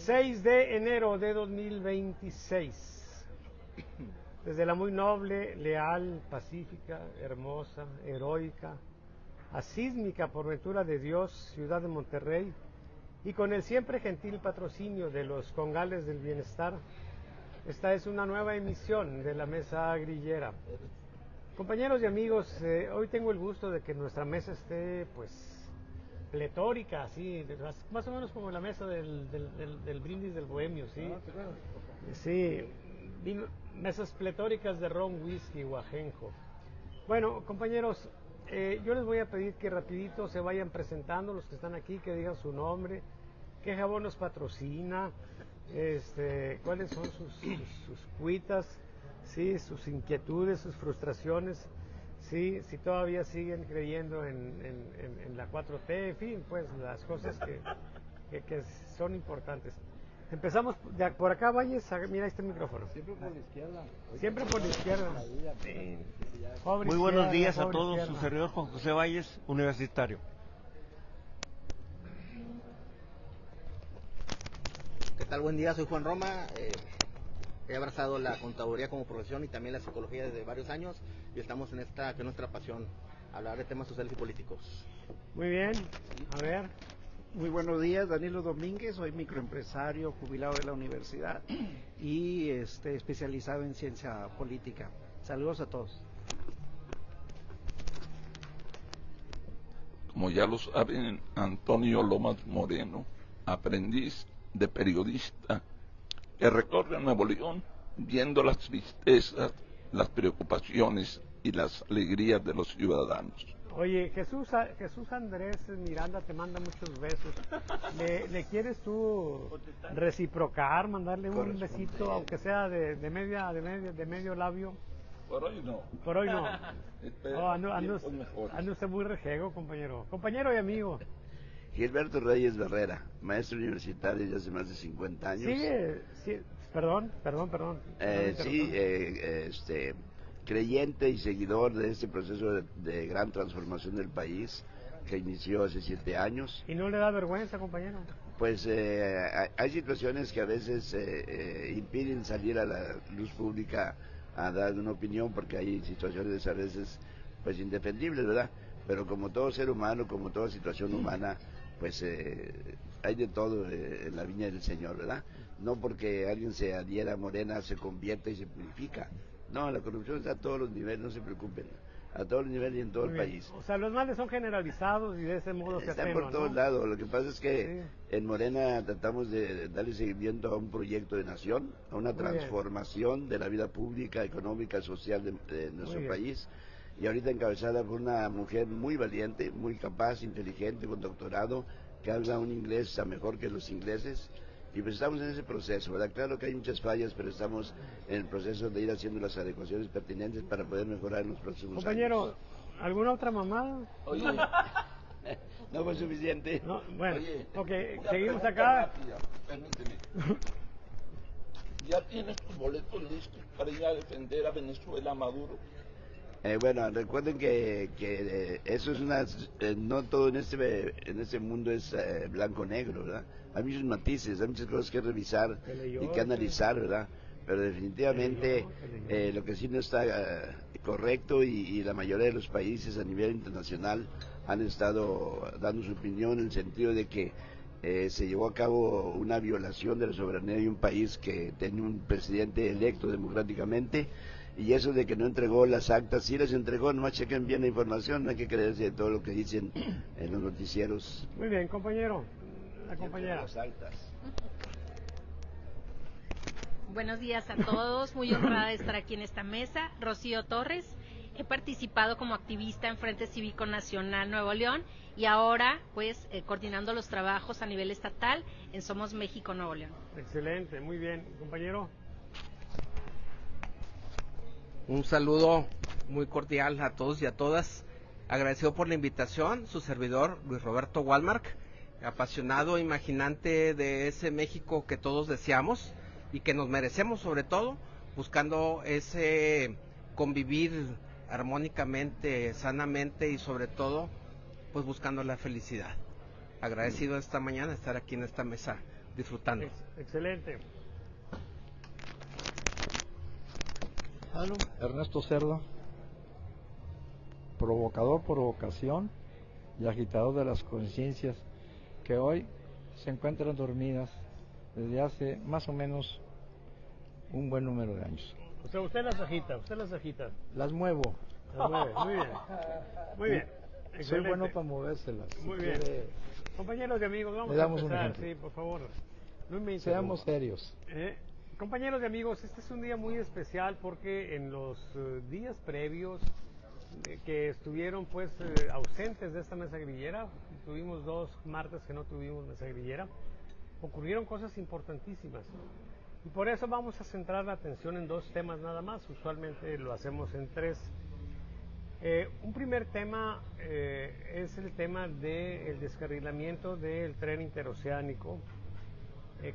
6 de enero de 2026. Desde la muy noble, leal, pacífica, hermosa, heroica, asísmica por ventura de Dios, ciudad de Monterrey, y con el siempre gentil patrocinio de los Congales del Bienestar, esta es una nueva emisión de la Mesa Grillera. Compañeros y amigos, hoy tengo el gusto de que nuestra mesa esté, pues, pletórica, así, más o menos como la mesa del brindis del bohemio, ¿sí? Sí, mesas pletóricas de ron, whisky o ajenjo. Bueno, compañeros, yo les voy a pedir que rapidito se vayan presentando los que están aquí, que digan su nombre, qué jabón nos patrocina, cuáles son sus cuitas, sí, sus inquietudes, sus frustraciones, sí, si todavía siguen creyendo en la 4T, en fin, pues las cosas que son importantes. Empezamos por acá, Valles, mira, ahí está el micrófono. Siempre por la izquierda. Siempre por la izquierda. Sí. Muy buenos días a todos, su servidor Juan José Valles, universitario. ¿Qué tal? Buen día, soy Juan Roma. He abrazado la contaduría como profesión y también la psicología desde varios años y estamos en esta que es nuestra pasión, hablar de temas sociales y políticos. Muy bien, a ver. Muy buenos días, Danilo Domínguez, soy microempresario, jubilado de la universidad y especializado en ciencia política. Saludos a todos. Como ya lo saben, Antonio Lomas Moreno, aprendiz de periodista, que recorre Nuevo León viendo las tristezas, las preocupaciones y las alegrías de los ciudadanos. Oye, Jesús Andrés Miranda te manda muchos besos. ¿Le quieres tú reciprocar, mandarle un besito, aunque sea de medio labio? Por hoy no. Por hoy no. Ando usted muy rejego, compañero. Compañero y amigo. Gilberto Reyes Barrera, maestro universitario de hace más de 50 años. Sí, perdón. Creyente y seguidor de este proceso de gran transformación del país que inició hace 7 años. ¿Y no le da vergüenza, compañero? Pues hay situaciones que a veces impiden salir a la luz pública a dar una opinión, porque hay situaciones a veces pues indefendibles, ¿verdad? Pero como todo ser humano, como toda situación humana, pues hay de todo en la viña del Señor, ¿verdad? No porque alguien se adhiera a Morena se convierte y se purifica. No, la corrupción está a todos los niveles, no se preocupen, a todos los niveles y en todo el país. O sea, los males son generalizados y de ese modo se están por todos lados. Lo que pasa es que en Morena tratamos de darle seguimiento a un proyecto de nación, a una transformación de la vida pública, económica, social de nuestro país. Y ahorita encabezada por una mujer muy valiente, muy capaz, inteligente, con doctorado, que habla un inglés mejor que los ingleses. Y pues estamos en ese proceso, ¿verdad? Claro que hay muchas fallas, pero estamos en el proceso de ir haciendo las adecuaciones pertinentes para poder mejorar en los próximos Compañero, años. ¿alguna otra mamada? Oye, no fue suficiente. No, bueno, oye, seguimos acá. Permíteme. ¿Ya tienes tus boletos listos para ir a defender a Venezuela, a Maduro? Bueno, recuerden que eso es no todo en este mundo es blanco-negro, ¿verdad? Hay muchos matices, hay muchas cosas que revisar y que analizar, ¿verdad? Pero definitivamente lo que sí no está correcto y la mayoría de los países a nivel internacional han estado dando su opinión en el sentido de que se llevó a cabo una violación de la soberanía de un país que tenía un presidente electo democráticamente. Y eso de que no entregó las actas, sí las entregó, nomás chequen bien la información, no hay que creerse de todo lo que dicen en los noticieros. Muy bien, compañero, la compañera. Las actas. Buenos días a todos, muy honrada de estar aquí en esta mesa. Rocío Torres, he participado como activista en Frente Cívico Nacional Nuevo León y ahora pues coordinando los trabajos a nivel estatal en Somos México Nuevo León. Excelente, muy bien, compañero. Un saludo muy cordial a todos y a todas. Agradecido por la invitación, su servidor Luis Roberto Walmark, apasionado, imaginante de ese México que todos deseamos y que nos merecemos, sobre todo, buscando ese convivir armónicamente, sanamente y sobre todo, pues buscando la felicidad. Agradecido esta mañana estar aquí en esta mesa disfrutando. Excelente. Ernesto Cerda, provocador por vocación y agitador de las conciencias que hoy se encuentran dormidas desde hace más o menos un buen número de años. O sea, usted las agita. Las muevo. Las mueve, muy bien. Soy Excelente. bueno para movérselas. Muy Si bien. quiere, Compañeros y amigos, vamos le damos a un empezar. ejemplo. Sí, por favor. No me seamos interrumpa. serios. Compañeros y amigos, este es un día muy especial porque en los días previos que estuvieron pues ausentes de esta mesa grillera, tuvimos 2 martes que no tuvimos mesa grillera, ocurrieron cosas importantísimas. Y por eso vamos a centrar la atención en 2 temas nada más, usualmente lo hacemos en 3. Un primer tema es el tema del descarrilamiento del tren interoceánico,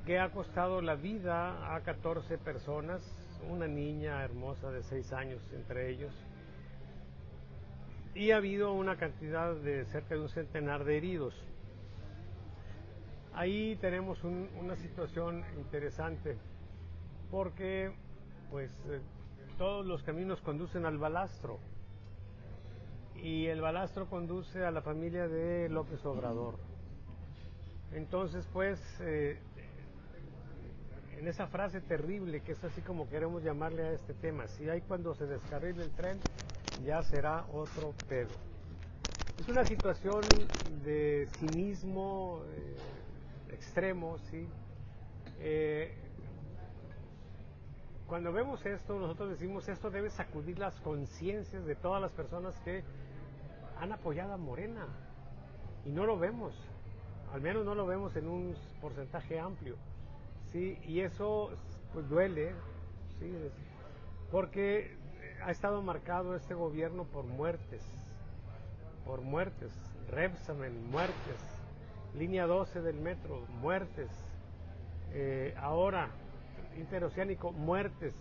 que ha costado la vida a 14 personas, una niña hermosa de 6 años entre ellos, y ha habido una cantidad de cerca de un centenar de heridos. Ahí tenemos una situación interesante, porque pues todos los caminos conducen al balastro, y el balastro conduce a la familia de López Obrador. Entonces pues en esa frase terrible, que es así como queremos llamarle a este tema, si hay cuando se descarrile el tren, ya será otro pedo. Es una situación de cinismo extremo, ¿sí? Cuando vemos esto, nosotros decimos, esto debe sacudir las conciencias de todas las personas que han apoyado a Morena, y no lo vemos, al menos no lo vemos en un porcentaje amplio. Sí, y eso pues duele, sí, porque ha estado marcado este gobierno por muertes, Repsamen, muertes, línea 12 del metro, muertes, ahora interoceánico, muertes,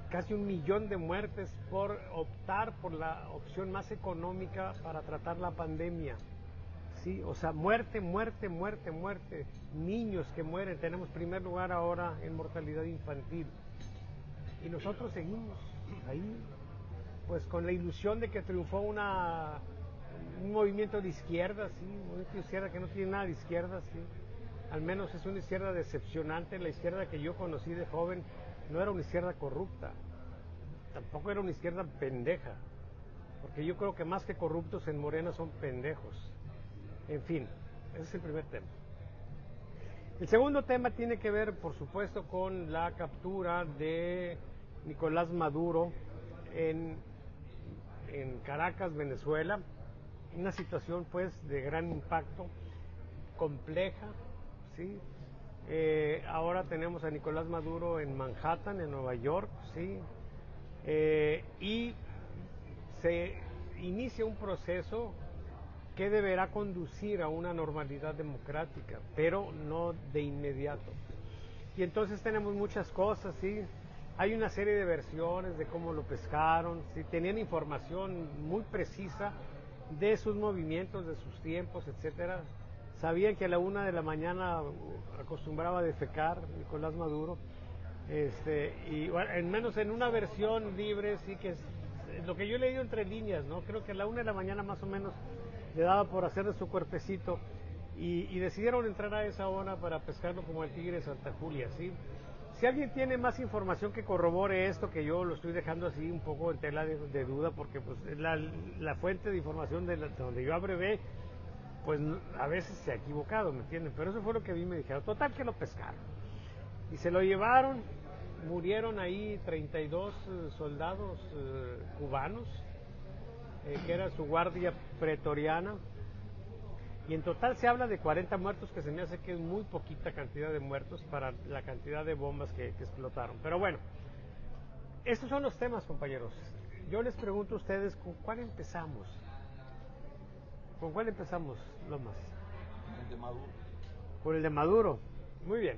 casi 1 millón de muertes por optar por la opción más económica para tratar la pandemia. Sí, o sea, muerte, niños que mueren, tenemos primer lugar ahora en mortalidad infantil, y nosotros seguimos ahí, pues con la ilusión de que triunfó un movimiento de izquierda, sí, un movimiento de izquierda que no tiene nada de izquierda, sí, al menos es una izquierda decepcionante. La izquierda que yo conocí de joven no era una izquierda corrupta, tampoco era una izquierda pendeja, porque yo creo que más que corruptos en Morena son pendejos. En fin, ese es el primer tema. El segundo tema tiene que ver, por supuesto, con la captura de Nicolás Maduro en Caracas, Venezuela. Una situación, pues, de gran impacto, compleja, ¿sí? Ahora tenemos a Nicolás Maduro en Manhattan, en Nueva York, ¿sí? Y se inicia un proceso que deberá conducir a una normalidad democrática, pero no de inmediato. Y entonces tenemos muchas cosas, ¿sí? Hay una serie de versiones de cómo lo pescaron, ¿sí? Tenían información muy precisa de sus movimientos, de sus tiempos, etcétera. Sabían que a la 1 de la mañana acostumbraba a defecar Nicolás Maduro, y bueno, al menos en una versión libre, sí, que es lo que yo he leído entre líneas, ¿no? Creo que a la 1 de la mañana más o menos le daba por hacer de su cuerpecito, y decidieron entrar a esa hora para pescarlo como el tigre de Santa Julia, ¿sí? Si alguien tiene más información que corrobore esto, que yo lo estoy dejando así un poco en tela de duda, porque pues la fuente de información de donde yo abrevé, pues a veces se ha equivocado, ¿me entienden? Pero eso fue lo que a mí me dijeron. Total que lo pescaron y se lo llevaron. Murieron ahí 32 soldados cubanos, que era su guardia pretoriana, y en total se habla de 40 muertos, que se me hace que es muy poquita cantidad de muertos para la cantidad de bombas que explotaron. Pero bueno, estos son los temas, compañeros. Yo les pregunto a ustedes, ¿con cuál empezamos? ¿Con cuál empezamos, Lomas? El de Maduro. Con el de Maduro. Muy bien.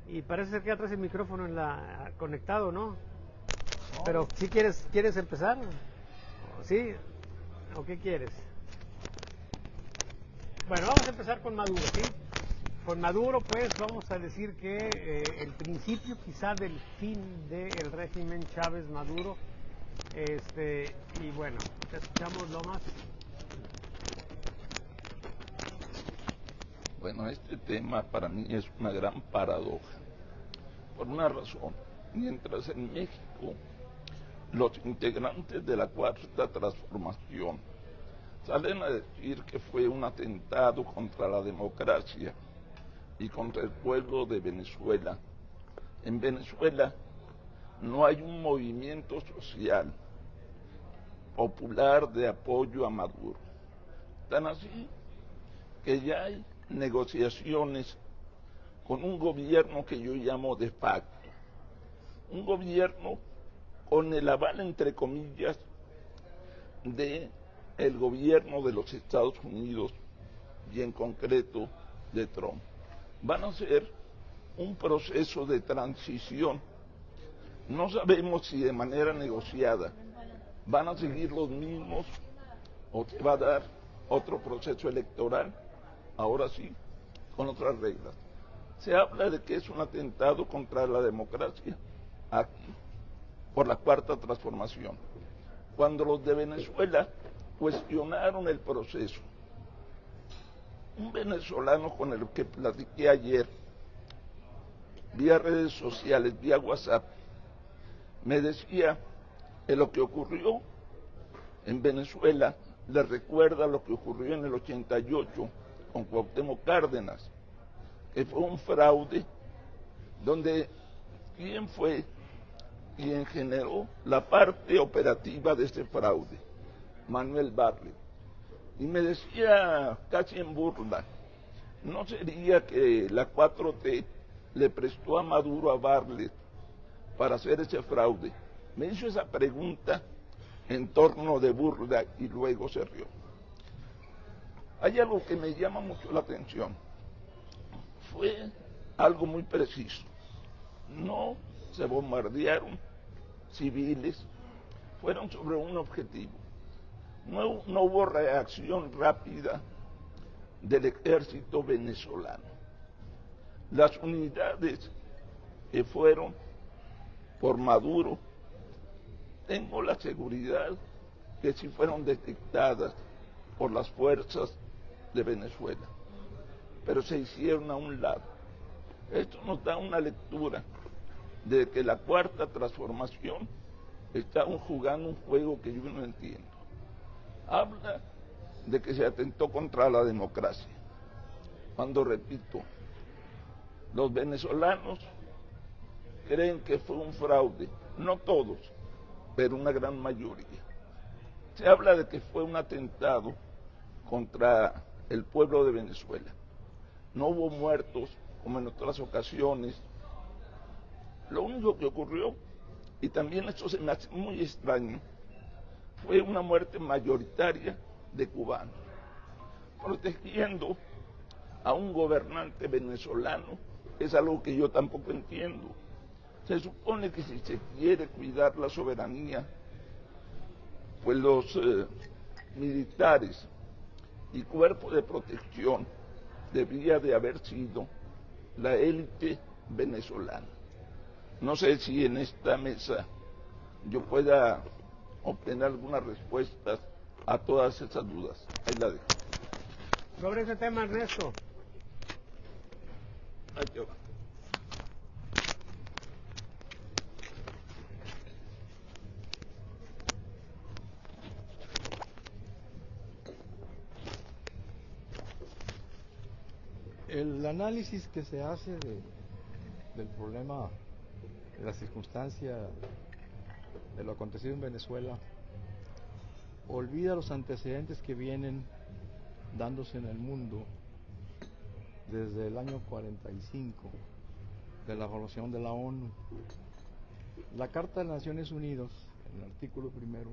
Y parece ser que ya traes el micrófono conectado, ¿no? Pero ¿sí quieres empezar? ¿Sí? ¿O qué quieres? Bueno, vamos a empezar con Maduro, ¿sí? con Maduro, pues vamos a decir que el principio quizá del fin del régimen Chávez Maduro, y bueno, escuchamos lo más. Bueno, este tema para mí es una gran paradoja, por una razón. Mientras en México los integrantes de la Cuarta Transformación salen a decir que fue un atentado contra la democracia y contra el pueblo de Venezuela, en Venezuela no hay un movimiento social popular de apoyo a Maduro. Tan así que ya hay negociaciones con un gobierno que yo llamo de facto, un gobierno con el aval, entre comillas, de el gobierno de los Estados Unidos y en concreto de Trump. Van a ser un proceso de transición. No sabemos si de manera negociada van a seguir los mismos o se va a dar otro proceso electoral, ahora sí, con otras reglas. Se habla de que es un atentado contra la democracia aquí, por la Cuarta Transformación. Cuando los de Venezuela cuestionaron el proceso, un venezolano con el que platiqué ayer, vía redes sociales, vía WhatsApp, me decía que lo que ocurrió en Venezuela le recuerda lo que ocurrió en el 88 con Cuauhtémoc Cárdenas, que fue un fraude donde ¿quién fue quien generó la parte operativa de ese fraude? Manuel Bartlett. Y me decía casi en burla, ¿no sería que la 4T le prestó a Maduro a Bartlett para hacer ese fraude? Me hizo esa pregunta en torno de burla y luego se rió. Hay algo que me llama mucho la atención. Fue algo muy preciso. No se bombardearon civiles, fueron sobre un objetivo. No hubo reacción rápida del ejército venezolano. Las unidades que fueron por Maduro, tengo la seguridad que sí fueron detectadas por las fuerzas de Venezuela, pero se hicieron a un lado. Esto nos da una lectura de que la Cuarta Transformación está jugando un juego que yo no entiendo. Habla de que se atentó contra la democracia, cuando, repito, los venezolanos creen que fue un fraude, no todos, pero una gran mayoría. Se habla de que fue un atentado contra el pueblo de Venezuela. No hubo muertos como en otras ocasiones. Lo único que ocurrió, y también esto se me hace muy extraño, fue una muerte mayoritaria de cubanos, protegiendo a un gobernante venezolano. Es algo que yo tampoco entiendo. Se supone que si se quiere cuidar la soberanía, pues los militares y cuerpo de protección debía de haber sido la élite venezolana. No sé si en esta mesa yo pueda obtener algunas respuestas a todas esas dudas. Ahí la dejo. Sobre ese tema, Ernesto. Ahí te va. El análisis que se hace del problema, de la circunstancia de lo acontecido en Venezuela, olvida los antecedentes que vienen dándose en el mundo desde el año 45 de la formación de la ONU. La Carta de las Naciones Unidas, en el artículo primero,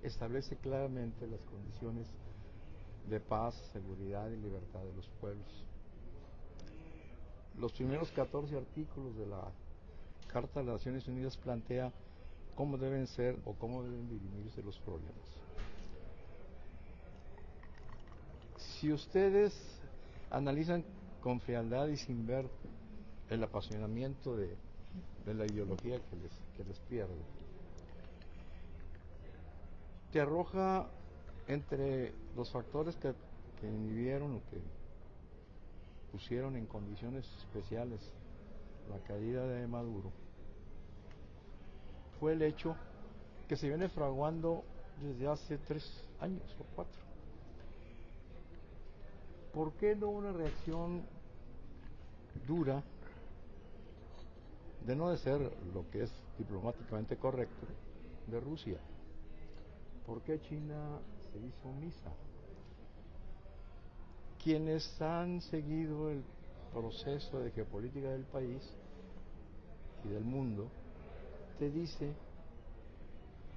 establece claramente las condiciones de paz, seguridad y libertad de los pueblos. Los primeros 14 artículos de la Carta de las Naciones Unidas plantea cómo deben ser o cómo deben dirimirse los problemas. Si ustedes analizan con frialdad y sin ver el apasionamiento de la ideología que les pierde. Te arroja entre los factores que inhibieron o que pusieron en condiciones especiales la caída de Maduro, fue el hecho que se viene fraguando desde hace 3 años o 4. ¿Por qué no una reacción dura, de no de ser lo que es diplomáticamente correcto, de Rusia? ¿Por qué China se hizo omisa? Quienes han seguido el proceso de geopolítica del país y del mundo, te dice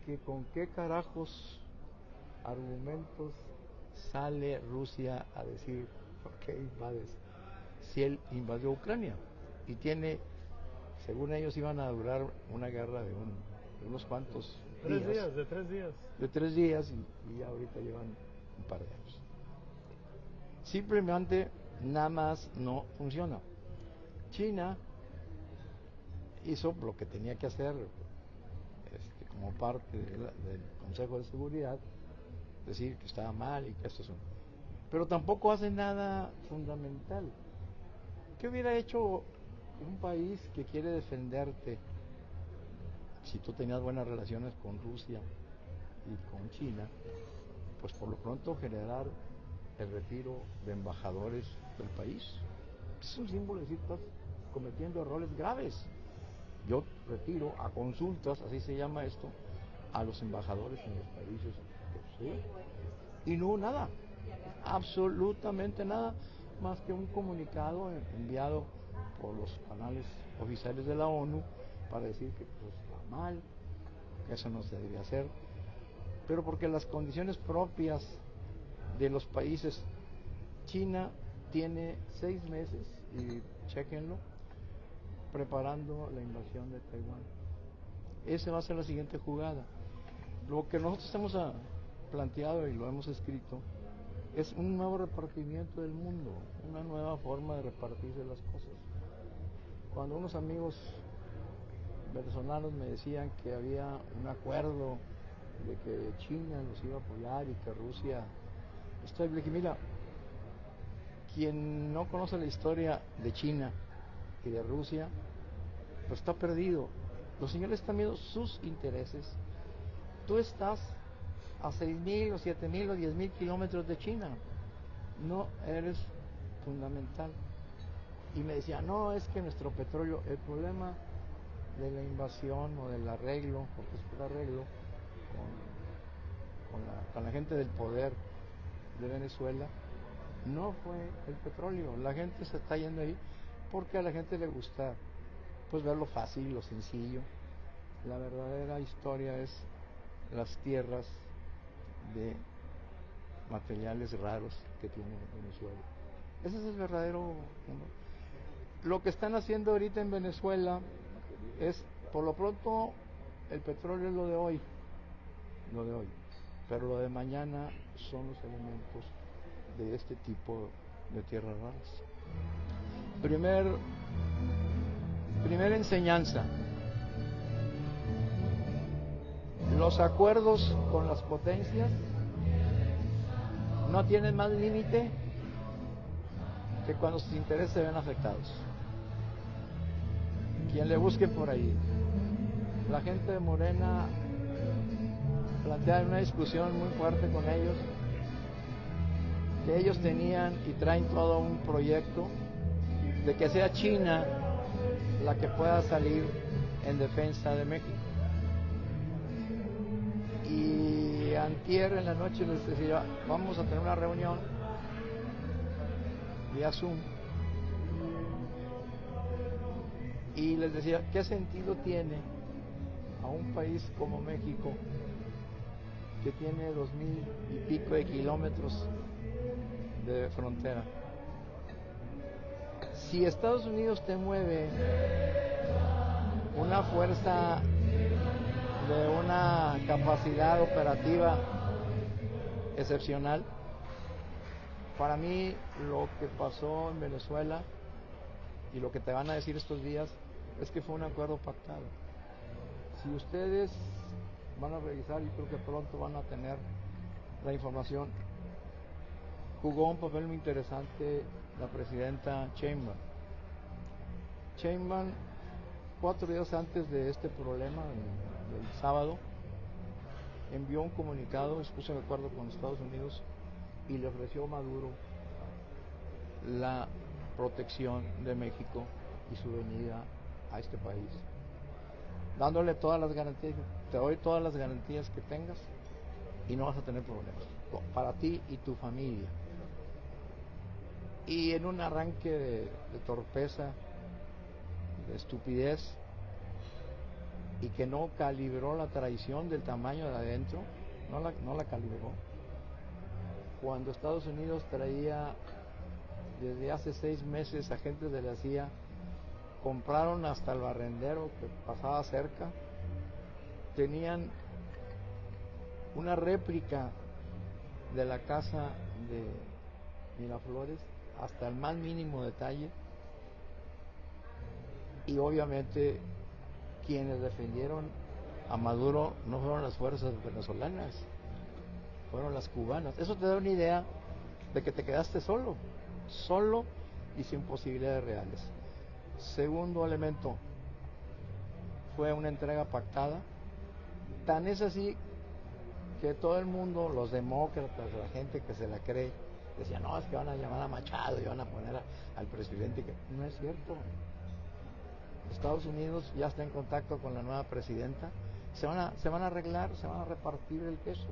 que con qué carajos argumentos sale Rusia a decir ¿por qué invades? Si él invadió Ucrania y tiene, según ellos iban a durar una guerra de unos cuantos días. De 3 días. De 3 días y ahorita llevan un par de años. Simplemente nada más no funciona. China hizo lo que tenía que hacer como parte del Consejo de Seguridad, decir que estaba mal y que esto es pero tampoco hace nada fundamental. ¿Qué hubiera hecho un país que quiere defenderte si tú tenías buenas relaciones con Rusia y con China? Pues por lo pronto generar el retiro de embajadores del país. Es un símbolo de decir, estás cometiendo errores graves. Yo retiro a consultas, así se llama esto, a los embajadores en los países. ¿Sí? Y no hubo nada, absolutamente nada, más que un comunicado enviado por los canales oficiales de la ONU para decir que pues, está mal, que eso no se debe hacer, pero porque las condiciones propias de los países, China tiene 6 meses, y chéquenlo, preparando la invasión de Taiwán. Esa va a ser la siguiente jugada. Lo que nosotros hemos planteado y lo hemos escrito es un nuevo repartimiento del mundo, una nueva forma de repartirse las cosas. Cuando unos amigos venezolanos me decían que había un acuerdo de que China los iba a apoyar y que Rusia, le dije, mira, quien no conoce la historia de China y de Rusia, pues está perdido. Los señores están viendo sus intereses. Tú estás a 6,000 o 7,000 o 10,000 kilómetros de China. No eres fundamental. Y me decía, no, es que nuestro petróleo, el problema de la invasión o del arreglo, porque es un arreglo con la gente del poder de Venezuela, no fue el petróleo. La gente se está yendo ahí porque a la gente le gusta pues ver lo fácil, lo sencillo. La verdadera historia es las tierras de materiales raros que tiene Venezuela. Ese es el verdadero mundo. Lo que están haciendo ahorita en Venezuela es, por lo pronto, el petróleo es lo de hoy, pero lo de mañana son los elementos de este tipo de tierras raras. Primera enseñanza: los acuerdos con las potencias no tienen más límite que cuando sus intereses se ven afectados. Quien le busque por ahí. La gente de Morena plantea una discusión muy fuerte con ellos, que ellos tenían y traen todo un proyecto de que sea China la que pueda salir en defensa de México. Y antier en la noche les decía, vamos a tener una reunión vía Zoom, y les decía, ¿qué sentido tiene a un país como México, que tiene 2,000 y pico de kilómetros de frontera? Si Estados Unidos te mueve una fuerza de una capacidad operativa excepcional, Para mí lo que pasó en Venezuela y lo que te van a decir estos días es que fue un acuerdo pactado. Si ustedes van a revisar, y creo que pronto van a tener la información, jugó un papel muy interesante la presidenta Sheinbaum. Sheinbaum, 4 días antes de este problema, el sábado, envió un comunicado, se puso de acuerdo con Estados Unidos y le ofreció a Maduro la protección de México y su venida a este país, dándole todas las garantías. Te doy todas las garantías que tengas y no vas a tener problemas para ti y tu familia. Y en un arranque de torpeza, de estupidez, y que no calibró la traición del tamaño de adentro, no la calibró. Cuando Estados Unidos traía desde hace 6 meses agentes de la CIA, compraron hasta el barrendero que pasaba cerca, tenían una réplica de la casa de Miraflores hasta el más mínimo detalle, y obviamente quienes defendieron a Maduro no fueron las fuerzas venezolanas, fueron las cubanas. Eso te da una idea de que te quedaste solo y sin posibilidades reales. Segundo elemento, fue una entrega pactada. Tan es así que todo el mundo, los demócratas, la gente que se la cree, decía, no, es que van a llamar a Machado y van a poner al presidente. Que no es cierto. Estados Unidos ya está en contacto con la nueva presidenta. Se van a arreglar, se van a repartir el queso.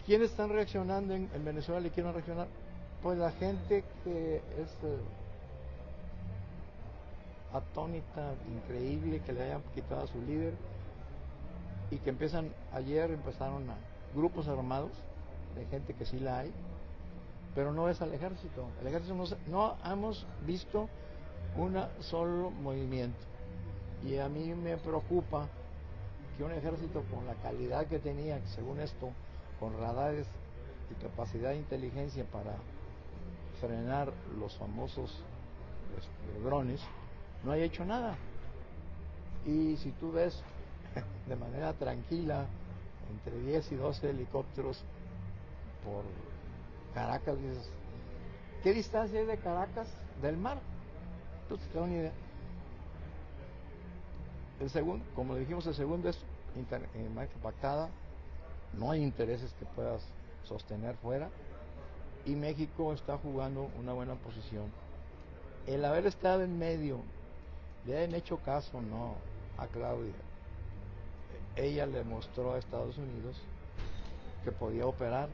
¿Quiénes están reaccionando en Venezuela y quieren reaccionar? Pues la gente que es atónita, increíble, que le hayan quitado a su líder, y que empezaron a grupos armados de gente que sí la hay, pero no es al ejército. El ejército no hemos visto un solo movimiento, y a mí me preocupa que un ejército con la calidad que tenía, según esto, con radares y capacidad de inteligencia para frenar los famosos drones, no haya hecho nada. Y si tú ves de manera tranquila entre 10 y 12 helicópteros por Caracas, dices, ¿qué distancia hay de Caracas del mar? Tú te das una idea. El segundo, como dijimos, el segundo es marca pactada, no hay intereses que puedas sostener fuera, y México está jugando una buena posición. El haber estado en medio, le han hecho caso no a Claudia, ella le mostró a Estados Unidos que podía operar,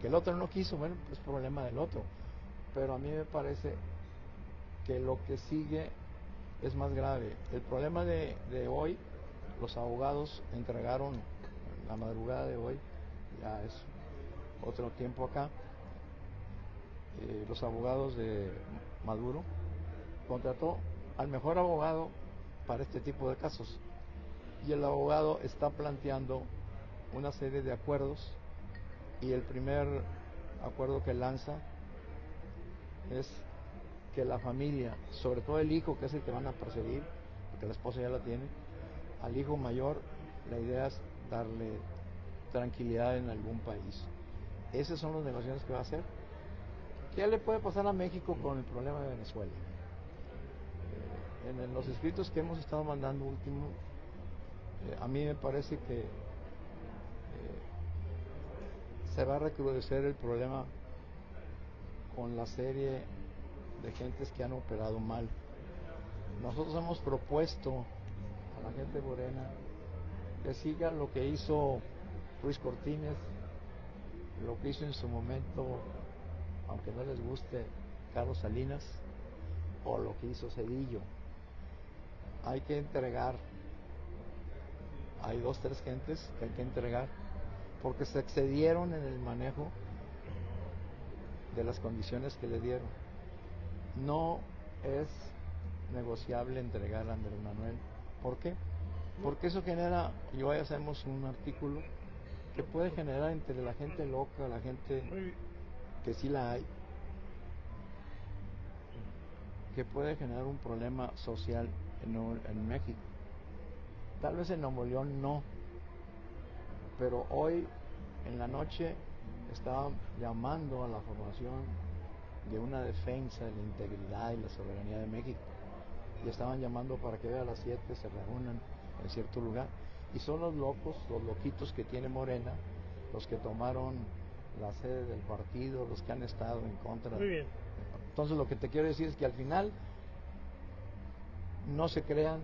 que el otro no quiso, bueno, es problema del otro, pero a mí me parece que lo que sigue es más grave. El problema de hoy, los abogados entregaron la madrugada de hoy, ya es otro tiempo acá, los abogados de Maduro contrató al mejor abogado para este tipo de casos, y el abogado está planteando una serie de acuerdos, y el primer acuerdo que lanza es que la familia, sobre todo el hijo, que es el que van a perseguir, porque la esposa ya la tiene, al hijo mayor, la idea es darle tranquilidad en algún país. Esas son las negociaciones que va a hacer. ¿Qué le puede pasar a México con el problema de Venezuela? En los escritos que hemos estado mandando último, a mí me parece que se va a recrudecer el problema con la serie de gentes que han operado mal. Nosotros hemos propuesto a la gente morena que siga lo que hizo Ruiz Cortines, lo que hizo en su momento, aunque no les guste, Carlos Salinas, o lo que hizo Zedillo. Hay que entregar, hay 2, 3 gentes que hay que entregar porque se excedieron en el manejo de las condiciones que le dieron. No es negociable entregar a Andrés Manuel. ¿Por qué? Porque eso genera, y hoy hacemos un artículo que puede generar entre la gente loca, la gente que sí la hay, que puede generar un problema social en México. Tal vez en Nuevo León no, pero hoy en la noche estaban llamando a la formación de una defensa de la integridad y la soberanía de México, y estaban llamando para que hoy a las 7 se reúnan en cierto lugar, y son los locos, los loquitos que tiene Morena, los que tomaron la sede del partido, los que han estado en contra. Muy bien. Entonces lo que te quiero decir es que al final no se crean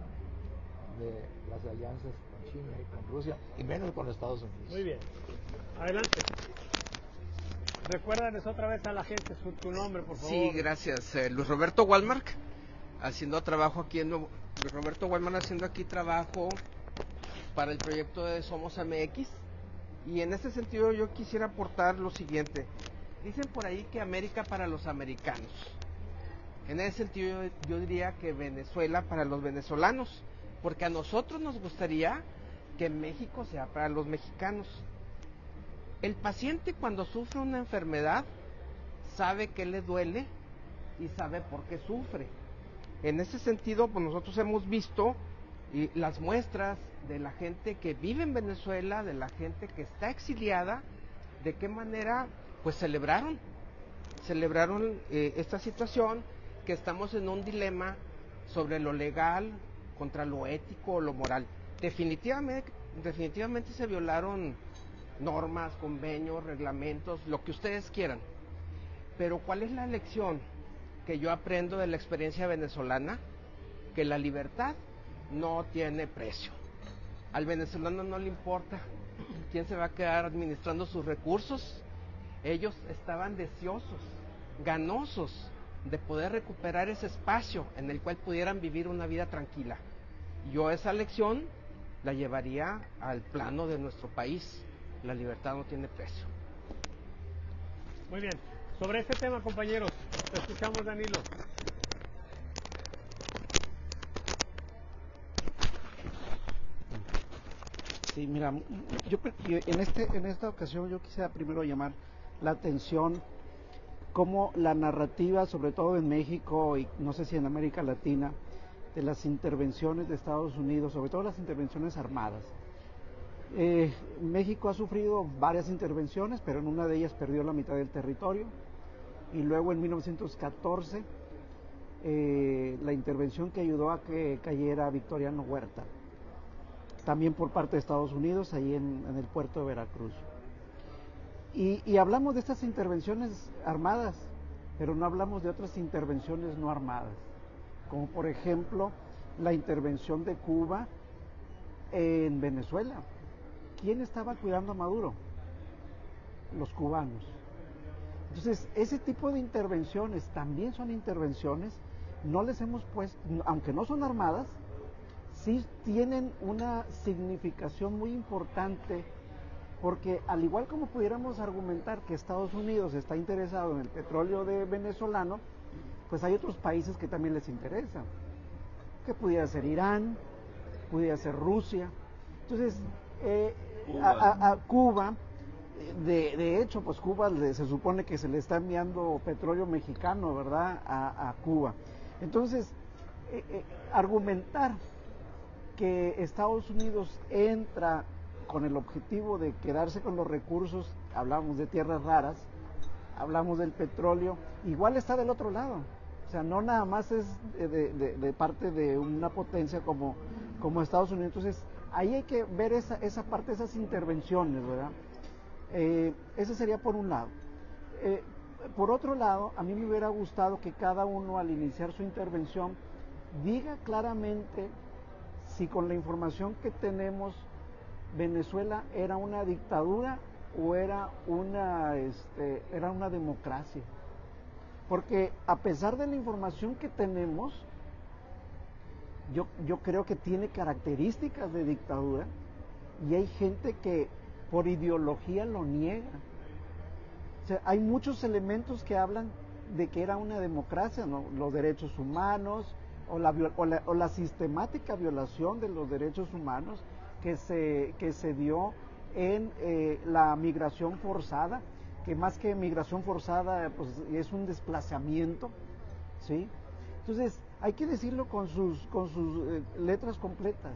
de las alianzas con China y con Rusia, y menos con Estados Unidos. Muy bien. Adelante. Recuérdales otra vez a la gente tu nombre, por favor. Sí, gracias. Luis Roberto Walmark, haciendo trabajo aquí en Nuevo... Luis Roberto Walmark haciendo aquí trabajo para el proyecto de Somos MX. Y en ese sentido yo quisiera aportar lo siguiente. Dicen por ahí que América para los americanos. En ese sentido yo diría que Venezuela para los venezolanos, porque a nosotros nos gustaría que México sea para los mexicanos. El paciente cuando sufre una enfermedad sabe qué le duele y sabe por qué sufre. En ese sentido, pues nosotros hemos visto las muestras de la gente que vive en Venezuela, de la gente que está exiliada, de qué manera pues celebraron esta situación, que estamos en un dilema sobre lo legal contra lo ético o lo moral. Definitivamente se violaron normas, convenios, reglamentos, lo que ustedes quieran. Pero ¿cuál es la lección que yo aprendo de la experiencia venezolana? Que la libertad no tiene precio. Al venezolano no le importa quién se va a quedar administrando sus recursos. Ellos estaban deseosos, ganosos de poder recuperar ese espacio en el cual pudieran vivir una vida tranquila. Yo esa lección la llevaría al plano de nuestro país. La libertad no tiene precio. Muy bien. Sobre este tema, compañeros, te escuchamos, Danilo. Sí, mira, yo en esta ocasión yo quisiera primero llamar la atención cómo la narrativa, sobre todo en México y no sé si en América Latina, de las intervenciones de Estados Unidos, sobre todo las intervenciones armadas. México ha sufrido varias intervenciones, pero en una de ellas perdió la mitad del territorio, y luego en 1914 la intervención que ayudó a que cayera Victoriano Huerta, también por parte de Estados Unidos, ahí en el puerto de Veracruz. Y hablamos de estas intervenciones armadas, pero no hablamos de otras intervenciones no armadas, como por ejemplo la intervención de Cuba en Venezuela. ¿Quién estaba cuidando a Maduro? Los cubanos. Entonces, ese tipo de intervenciones también son intervenciones, no les hemos puesto, aunque no son armadas, sí tienen una significación muy importante, porque al igual como pudiéramos argumentar que Estados Unidos está interesado en el petróleo venezolano, pues hay otros países que también les interesan, que pudiera ser Irán, pudiera ser Rusia. Entonces, a Cuba, de hecho, pues Cuba se supone que se le está enviando petróleo mexicano, ¿verdad?, a Cuba. Entonces, argumentar que Estados Unidos entra con el objetivo de quedarse con los recursos, hablamos de tierras raras, hablamos del petróleo, igual está del otro lado. O sea, no nada más es de parte de una potencia como Estados Unidos. Entonces, ahí hay que ver esa parte, esas intervenciones, ¿verdad? Ese sería por un lado. Por otro lado, a mí me hubiera gustado que cada uno al iniciar su intervención diga claramente si con la información que tenemos Venezuela era una dictadura o era una democracia. Porque a pesar de la información que tenemos, yo creo que tiene características de dictadura, y hay gente que por ideología lo niega. O sea, hay muchos elementos que hablan de que era una democracia, ¿no? Los derechos humanos o la sistemática violación de los derechos humanos que se dio en la migración forzada. que más que migración forzada, pues es un desplazamiento, ¿sí? Entonces, hay que decirlo con sus letras completas.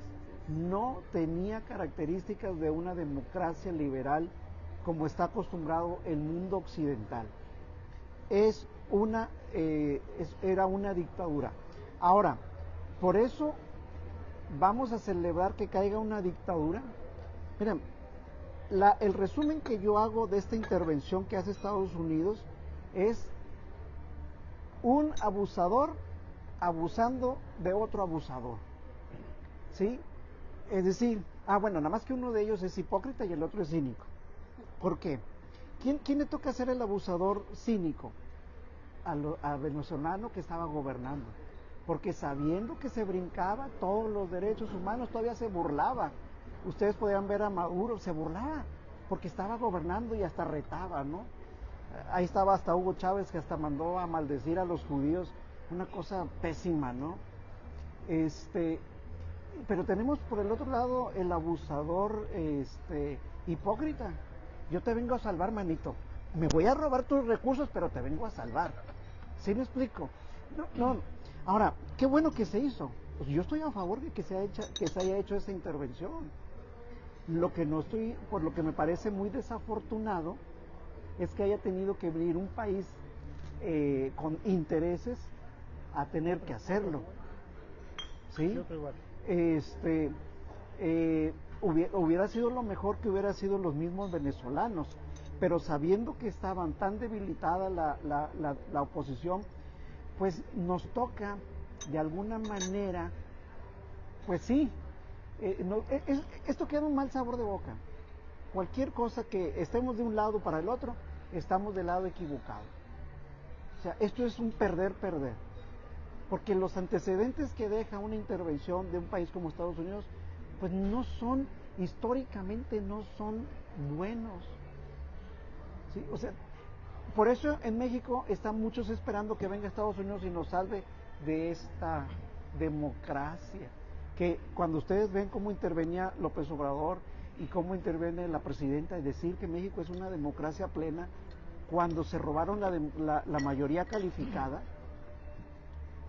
No tenía características de una democracia liberal como está acostumbrado el mundo occidental. Era una dictadura. Ahora, por eso vamos a celebrar que caiga una dictadura. Miren, el resumen que yo hago de esta intervención que hace Estados Unidos es un abusador abusando de otro abusador, ¿sí? Es decir, bueno, nada más que uno de ellos es hipócrita y el otro es cínico. ¿Por qué? ¿Quién le toca ser el abusador cínico? Al venezolano que estaba gobernando, porque sabiendo que se brincaba todos los derechos humanos, todavía se burlaba. Ustedes podían ver a Maduro, se burlaba, porque estaba gobernando y hasta retaba, ¿no? Ahí estaba hasta Hugo Chávez, que hasta mandó a maldecir a los judíos, una cosa pésima, ¿no? Pero tenemos por el otro lado el abusador hipócrita. Yo te vengo a salvar, manito. Me voy a robar tus recursos, pero te vengo a salvar. ¿Sí me explico? No. Ahora, qué bueno que se hizo. Pues yo estoy a favor de que se haya hecho esta intervención. Por lo que me parece muy desafortunado, es que haya tenido que venir un país con intereses a tener que hacerlo. ¿Sí? Hubiera sido lo mejor que hubiera sido los mismos venezolanos, pero sabiendo que estaban tan debilitada la oposición, pues nos toca de alguna manera, pues sí, esto queda un mal sabor de boca. Cualquier cosa que estemos de un lado para el otro, estamos del lado equivocado. O sea, esto es un perder-perder. Porque los antecedentes que deja una intervención de un país como Estados Unidos, pues históricamente no son buenos. ¿Sí? O sea, por eso en México están muchos esperando que venga Estados Unidos y nos salve de esta democracia. Que cuando ustedes ven cómo intervenía López Obrador y cómo interviene la presidenta, y decir que México es una democracia plena, cuando se robaron la mayoría calificada,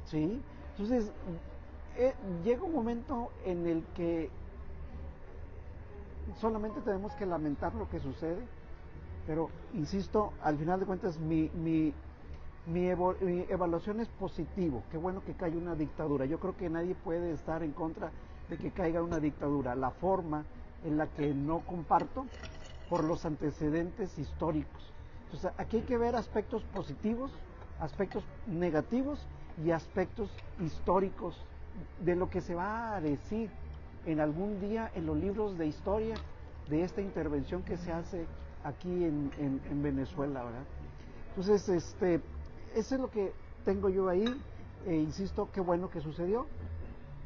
¿sí? Entonces, llega un momento en el que solamente tenemos que lamentar lo que sucede, pero, insisto, al final de cuentas, mi evaluación es positivo. Qué bueno que caiga una dictadura. Yo creo que nadie puede estar en contra de que caiga una dictadura. La forma en la que no comparto, por los antecedentes históricos. Entonces, aquí hay que ver aspectos positivos, aspectos negativos y aspectos históricos de lo que se va a decir en algún día en los libros de historia de esta intervención que se hace aquí en Venezuela, ¿verdad? Entonces, eso es lo que tengo yo ahí. Insisto, qué bueno que sucedió,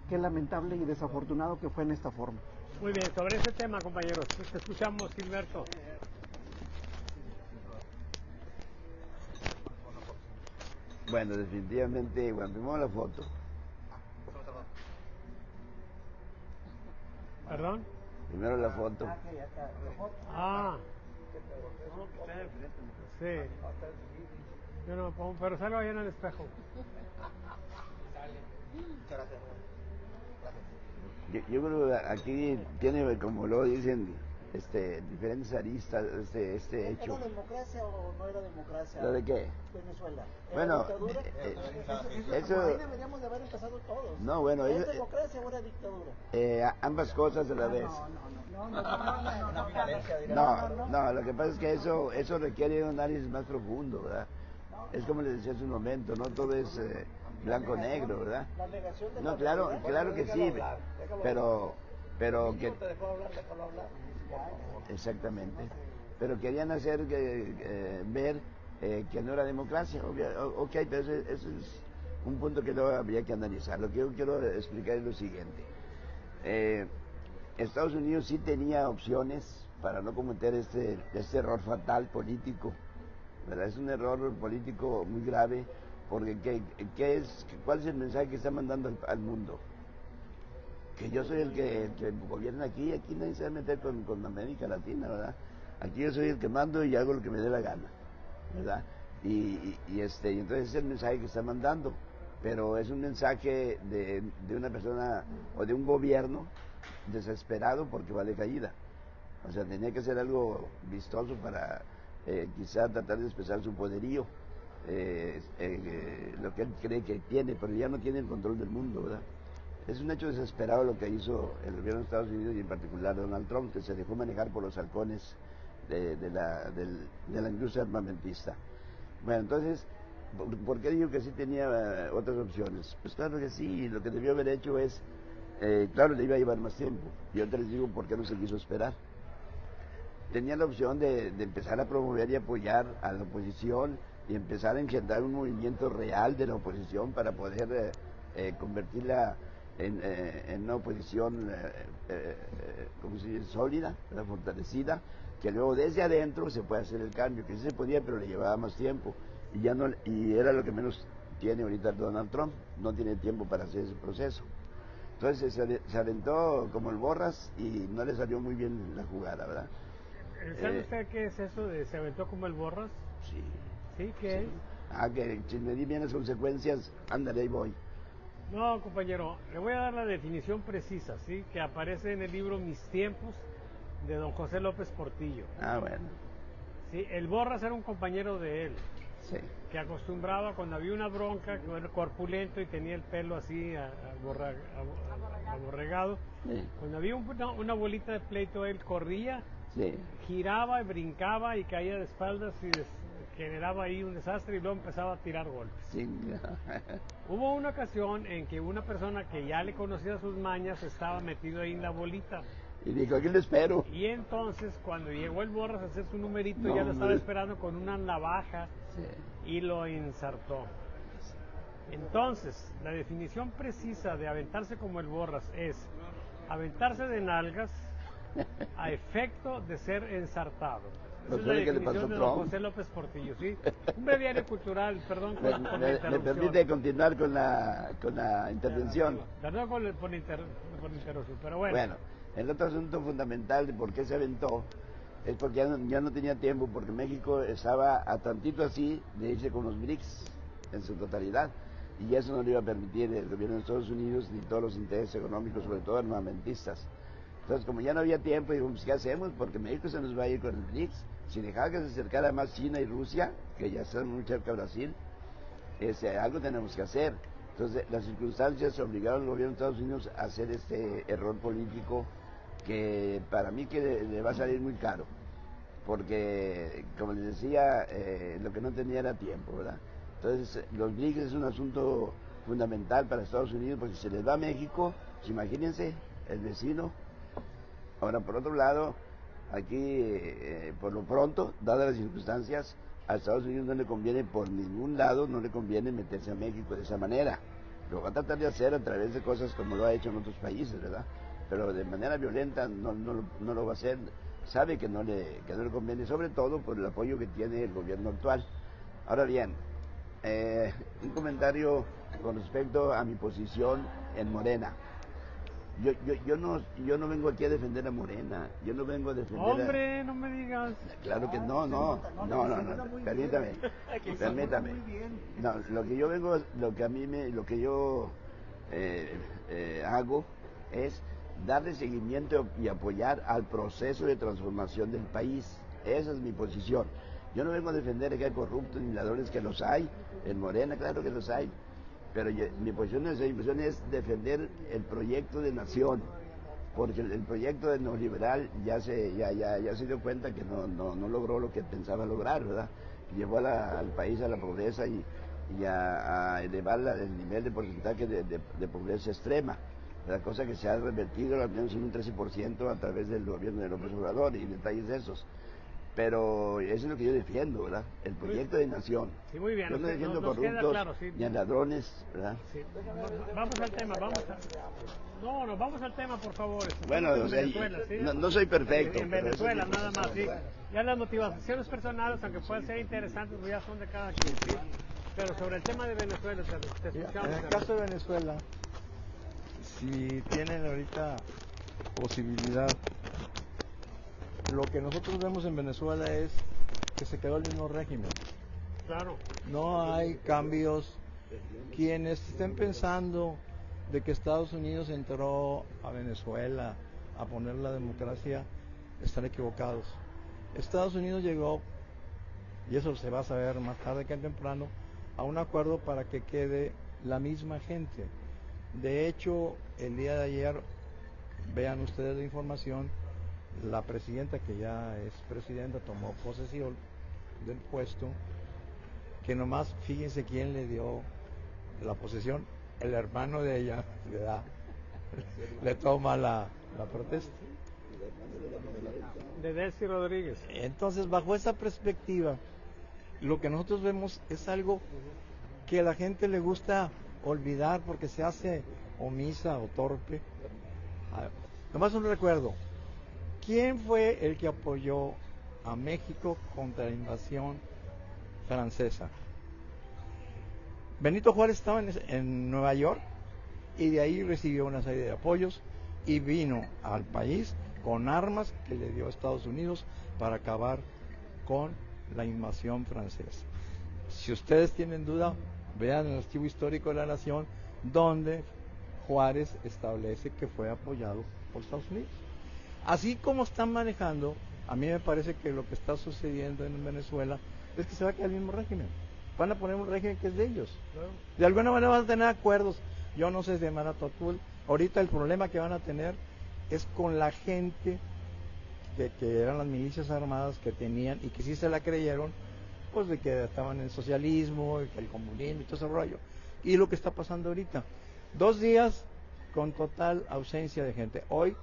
qué lamentable y desafortunado que fue en esta forma. Muy bien, sobre ese tema, compañeros, te escuchamos, Gilberto. Bueno, definitivamente, bueno, primero la foto. ¿Perdón? Primero la foto. Sí. Yo no me pongo, pero salgo ahí en el espejo. Yo creo que aquí tiene, como lo dicen, diferentes aristas este hecho. ¿Era democracia o no era democracia? ¿Lo de qué? Venezuela. Bueno, eso ahí deberíamos de haber empezado todos. No, bueno, ¿es democracia o era dictadura? Ambas cosas a la vez. No, lo que pasa es que eso requiere un análisis más profundo, ¿verdad? Es como les decía hace un momento, no todo es blanco-negro, ¿verdad? No, claro que sí, pero que... Exactamente. Pero querían hacer ver que no era democracia. Ok, pero ese es un punto que luego habría que analizar. Lo que yo quiero explicar es lo siguiente. Estados Unidos sí tenía opciones para no cometer este error fatal político, ¿verdad? Es un error político muy grave, porque ¿cuál es el mensaje que está mandando al mundo? Que yo soy el que gobierna aquí nadie se va a meter con América Latina, ¿verdad? Aquí yo soy el que mando y hago lo que me dé la gana, ¿verdad? Y entonces es el mensaje que está mandando, pero es un mensaje de una persona o de un gobierno desesperado porque va de caída. O sea, tenía que hacer algo vistoso para quizá tratar de expresar su poderío, lo que él cree que tiene, pero ya no tiene el control del mundo, ¿verdad? Es un hecho desesperado lo que hizo el gobierno de Estados Unidos y en particular Donald Trump, que se dejó manejar por los halcones de la industria armamentista. Bueno, entonces, ¿por qué digo que sí tenía otras opciones? Pues claro que sí, lo que debió haber hecho es, claro, le iba a llevar más tiempo, y ahorita les digo por qué no se quiso esperar. Tenía la opción de empezar a promover y apoyar a la oposición y empezar a engendrar un movimiento real de la oposición para poder convertirla en una oposición ¿cómo se dice? Sólida, fortalecida, que luego desde adentro se puede hacer el cambio, que sí se podía, pero le llevaba más tiempo, y era lo que menos tiene ahorita Donald Trump, no tiene tiempo para hacer ese proceso. Entonces se aventó como el borras y no le salió muy bien la jugada, ¿verdad? ¿Sabe usted qué es eso de se aventó como el borras? Sí. ¿Sí? ¿Qué es? Que si me di bien las consecuencias, ándale, ahí voy. No, compañero, le voy a dar la definición precisa, ¿sí? Que aparece en el libro Mis Tiempos, de don José López Portillo. Bueno. Sí, el borras era un compañero de él. Sí. Que acostumbraba cuando había una bronca, que era corpulento y tenía el pelo así aborregado. Sí. Cuando había una bolita de pleito, él corría, sí, giraba y brincaba y caía de espaldas y generaba ahí un desastre y luego empezaba a tirar golpes. Sí. Hubo una ocasión en que una persona que ya le conocía sus mañas estaba metido ahí en la bolita. Y dijo, aquí lo espero. Y entonces cuando llegó el borras a hacer su numerito, ya lo estaba esperando con una navaja. Sí. Y lo insertó. Entonces, la definición precisa de aventarse como el borras es aventarse de nalgas a efecto de ser ensartado. Esa es la definición de don José López Portillo, ¿sí? Un breviario cultural, perdón por la interrupción. ¿Me permite continuar con la intervención? Perdón por interrupción, pero bueno. Bueno, el otro asunto fundamental de por qué se aventó es porque ya no tenía tiempo, porque México estaba a tantito así de irse con los BRICS en su totalidad, y eso no le iba a permitir el gobierno de Estados Unidos ni todos los intereses económicos, sobre todo armamentistas. Entonces, como ya no había tiempo, digo, pues, ¿qué hacemos? Porque México se nos va a ir con el BRICS. Si dejaba que se acercara más China y Rusia, que ya están muy cerca de Brasil, algo tenemos que hacer. Entonces, las circunstancias obligaron al gobierno de Estados Unidos a hacer este error político que para mí que le va a salir muy caro, porque como les decía, lo que no tenía era tiempo, ¿verdad? Entonces los BRICS es un asunto fundamental para Estados Unidos, porque si se les va a México, pues imagínense, el vecino. Ahora, por otro lado, aquí por lo pronto, dadas las circunstancias, a Estados Unidos no le conviene por ningún lado, no le conviene meterse a México de esa manera. Lo va a tratar de hacer a través de cosas como lo ha hecho en otros países, ¿verdad? Pero de manera violenta no lo va a hacer. Sabe que no le conviene, sobre todo por el apoyo que tiene el gobierno actual. Ahora bien, un comentario con respecto a mi posición en Morena. Yo no vengo aquí a defender a Morena, yo no vengo a defender ¡Hombre, no me digas! Claro que no, permítame. No, lo que yo vengo, lo que yo hago es darle seguimiento y apoyar al proceso de transformación del país. Esa es mi posición. Yo no vengo a defender que hay corruptos ni ladrones, que los hay en Morena, claro que los hay, pero mi posición es defender el proyecto de nación, porque el proyecto del neoliberal ya se dio cuenta que no logró lo que pensaba lograr, ¿verdad? Llevó al país a la pobreza y a elevar el nivel de porcentaje de pobreza extrema. La cosa que se ha revertido al menos en un 13% a través del gobierno de López Obrador y detalles de esos. Pero eso es lo que yo defiendo, ¿verdad? El proyecto de nación. Sí, muy bien. Yo no defiendo corruptos, claro, sí, ni a ladrones, ¿verdad? Sí. Vamos al tema, vamos al tema, por favor. Bueno, o sea, ¿sí? No soy perfecto. En Venezuela, nada más, sí. Ya las motivaciones personales, aunque puedan ser interesantes, pues ya son de cada quien, ¿sí? Pero sobre el tema de Venezuela, te escuchamos. En el caso de Venezuela, si tienen ahorita posibilidad lo que nosotros vemos en Venezuela es que se quedó el mismo régimen. Claro. No hay cambios. Quienes estén pensando de que Estados Unidos entró a Venezuela a poner la democracia, están equivocados. Estados Unidos llegó, y eso se va a saber más tarde que temprano, a un acuerdo para que quede la misma gente. De hecho, el día de ayer, vean ustedes la información, la presidenta, que ya es presidenta, tomó posesión del puesto, que nomás fíjense quién le dio la posesión, el hermano de ella le toma la protesta. De Desi Rodríguez. Entonces, bajo esa perspectiva, lo que nosotros vemos es algo que a la gente le gusta olvidar porque se hace omisa o torpe. Nomás un recuerdo, ¿quién fue el que apoyó a México contra la invasión francesa? Benito Juárez estaba en Nueva York y de ahí recibió una serie de apoyos y vino al país con armas que le dio a Estados Unidos para acabar con la invasión francesa. Si ustedes tienen duda, vean el archivo histórico de la nación, donde Juárez establece que fue apoyado por Estados Unidos. Así como están manejando, a mí me parece que lo que está sucediendo en Venezuela es que se va a quedar el mismo régimen. Van a poner un régimen que es de ellos. De alguna manera van a tener acuerdos. Yo no sé de Maratotul. Ahorita el problema que van a tener es con la gente que eran las milicias armadas que tenían y que sí se la creyeron, pues de que estaban en el socialismo, y que el comunismo y todo ese rollo. Y lo que está pasando ahorita. 2 días con total ausencia de gente. Hoy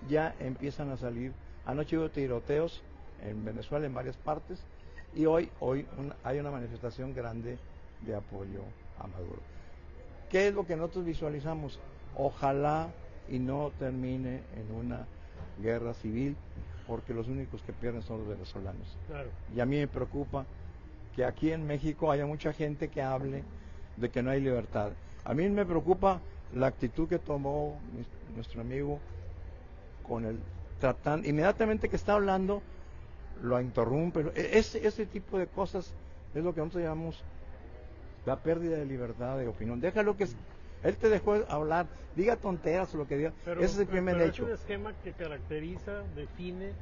ya empiezan a salir. Anoche hubo tiroteos en Venezuela en varias partes y hoy hay una manifestación grande de apoyo a Maduro. ¿Qué es lo que nosotros visualizamos? Ojalá y no termine en una guerra civil, porque los únicos que pierden son los venezolanos. Claro. Y a mí me preocupa que aquí en México haya mucha gente que hable de que no hay libertad. A mí me preocupa la actitud que tomó nuestro amigo con el tratando, inmediatamente que está hablando, lo interrumpe. Ese tipo de cosas es lo que nosotros llamamos la pérdida de libertad de opinión. Déjalo que él te dejó hablar, diga tonteras o lo que diga. Ese es el primer hecho. Es un esquema que caracteriza, define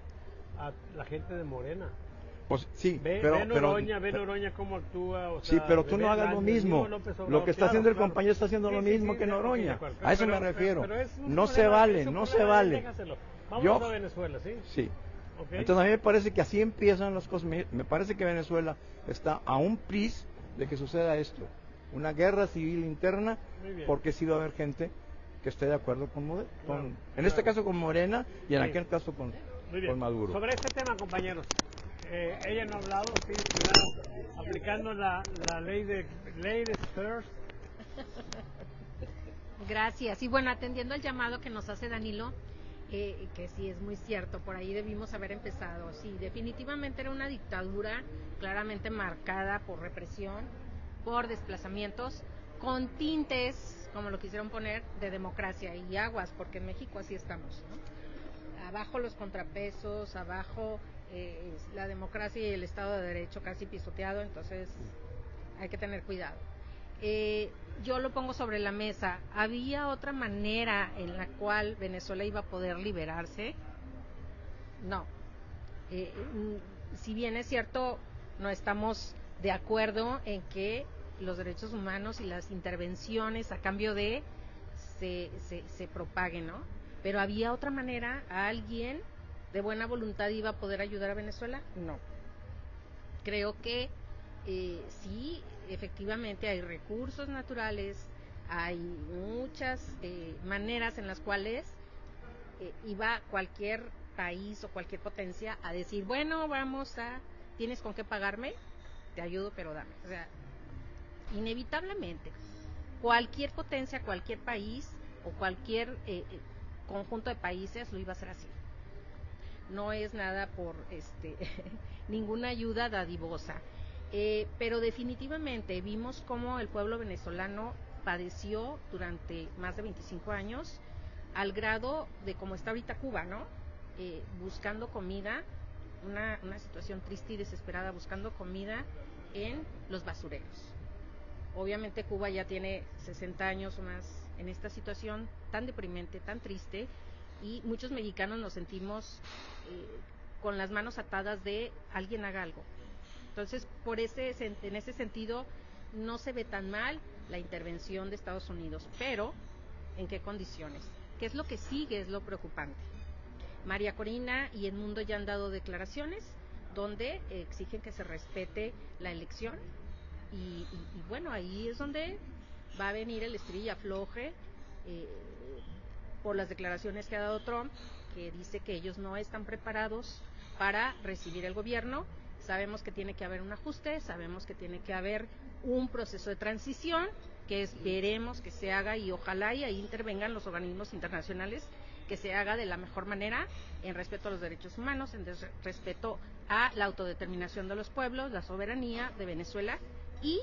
a la gente de Morena. Pues sí, ve Noroña cómo actúa. O sea, sí, pero tú no hagas lo mismo. Lo que está haciendo el compañero está haciendo lo mismo que Noroña. A eso me refiero. No se vale, no se vale. Vamos a Venezuela, ¿sí? Sí. Okay. Entonces a mí me parece que así empiezan las cosas. Me parece que Venezuela está a un plis de que suceda esto. Una guerra civil interna, porque sí va a haber gente que esté de acuerdo en este caso con Morena y en aquel caso con Maduro. Sobre este tema, compañeros, ella no ha hablado, sí, claro, aplicando la ley de Ladies First. Gracias. Y bueno, atendiendo al llamado que nos hace Danilo, que sí es muy cierto, por ahí debimos haber empezado. Sí, definitivamente era una dictadura claramente marcada por represión, por desplazamientos, con tintes, como lo quisieron poner, de democracia y aguas, porque en México así estamos, ¿no? Abajo los contrapesos, abajo la democracia y el Estado de Derecho casi pisoteado, entonces hay que tener cuidado. Yo lo pongo sobre la mesa. ¿Había otra manera en la cual Venezuela iba a poder liberarse? No. Si bien es cierto, no estamos de acuerdo en que los derechos humanos y las intervenciones a cambio de se propaguen, ¿no? Pero ¿había otra manera? ¿Alguien de buena voluntad iba a poder ayudar a Venezuela? No. Creo que sí, efectivamente hay recursos naturales, hay muchas maneras en las cuales iba cualquier país o cualquier potencia a decir, bueno, ¿tienes con qué pagarme? Te ayudo, pero dame. O sea, inevitablemente, cualquier potencia, cualquier país o cualquier conjunto de países lo iba a hacer así. No es nada por ninguna ayuda dadivosa. Pero definitivamente vimos cómo el pueblo venezolano padeció durante más de 25 años al grado de como está ahorita Cuba, ¿no? buscando comida, una situación triste y desesperada, buscando comida en los basureros. Obviamente Cuba ya tiene 60 años o más en esta situación tan deprimente, tan triste, y muchos mexicanos nos sentimos con las manos atadas de alguien haga algo. Entonces, en ese sentido, no se ve tan mal la intervención de Estados Unidos, pero ¿en qué condiciones? ¿Qué es lo que sigue? Es lo preocupante. María Corina y Edmundo ya han dado declaraciones donde exigen que se respete la elección y bueno, ahí es donde va a venir el estira y afloje por las declaraciones que ha dado Trump, que dice que ellos no están preparados para recibir el gobierno. Sabemos que tiene que haber un ajuste, sabemos que tiene que haber un proceso de transición que esperemos que se haga, y ojalá y ahí intervengan los organismos internacionales, que se haga de la mejor manera, en respeto a los derechos humanos, en respeto a la autodeterminación de los pueblos, la soberanía de Venezuela, y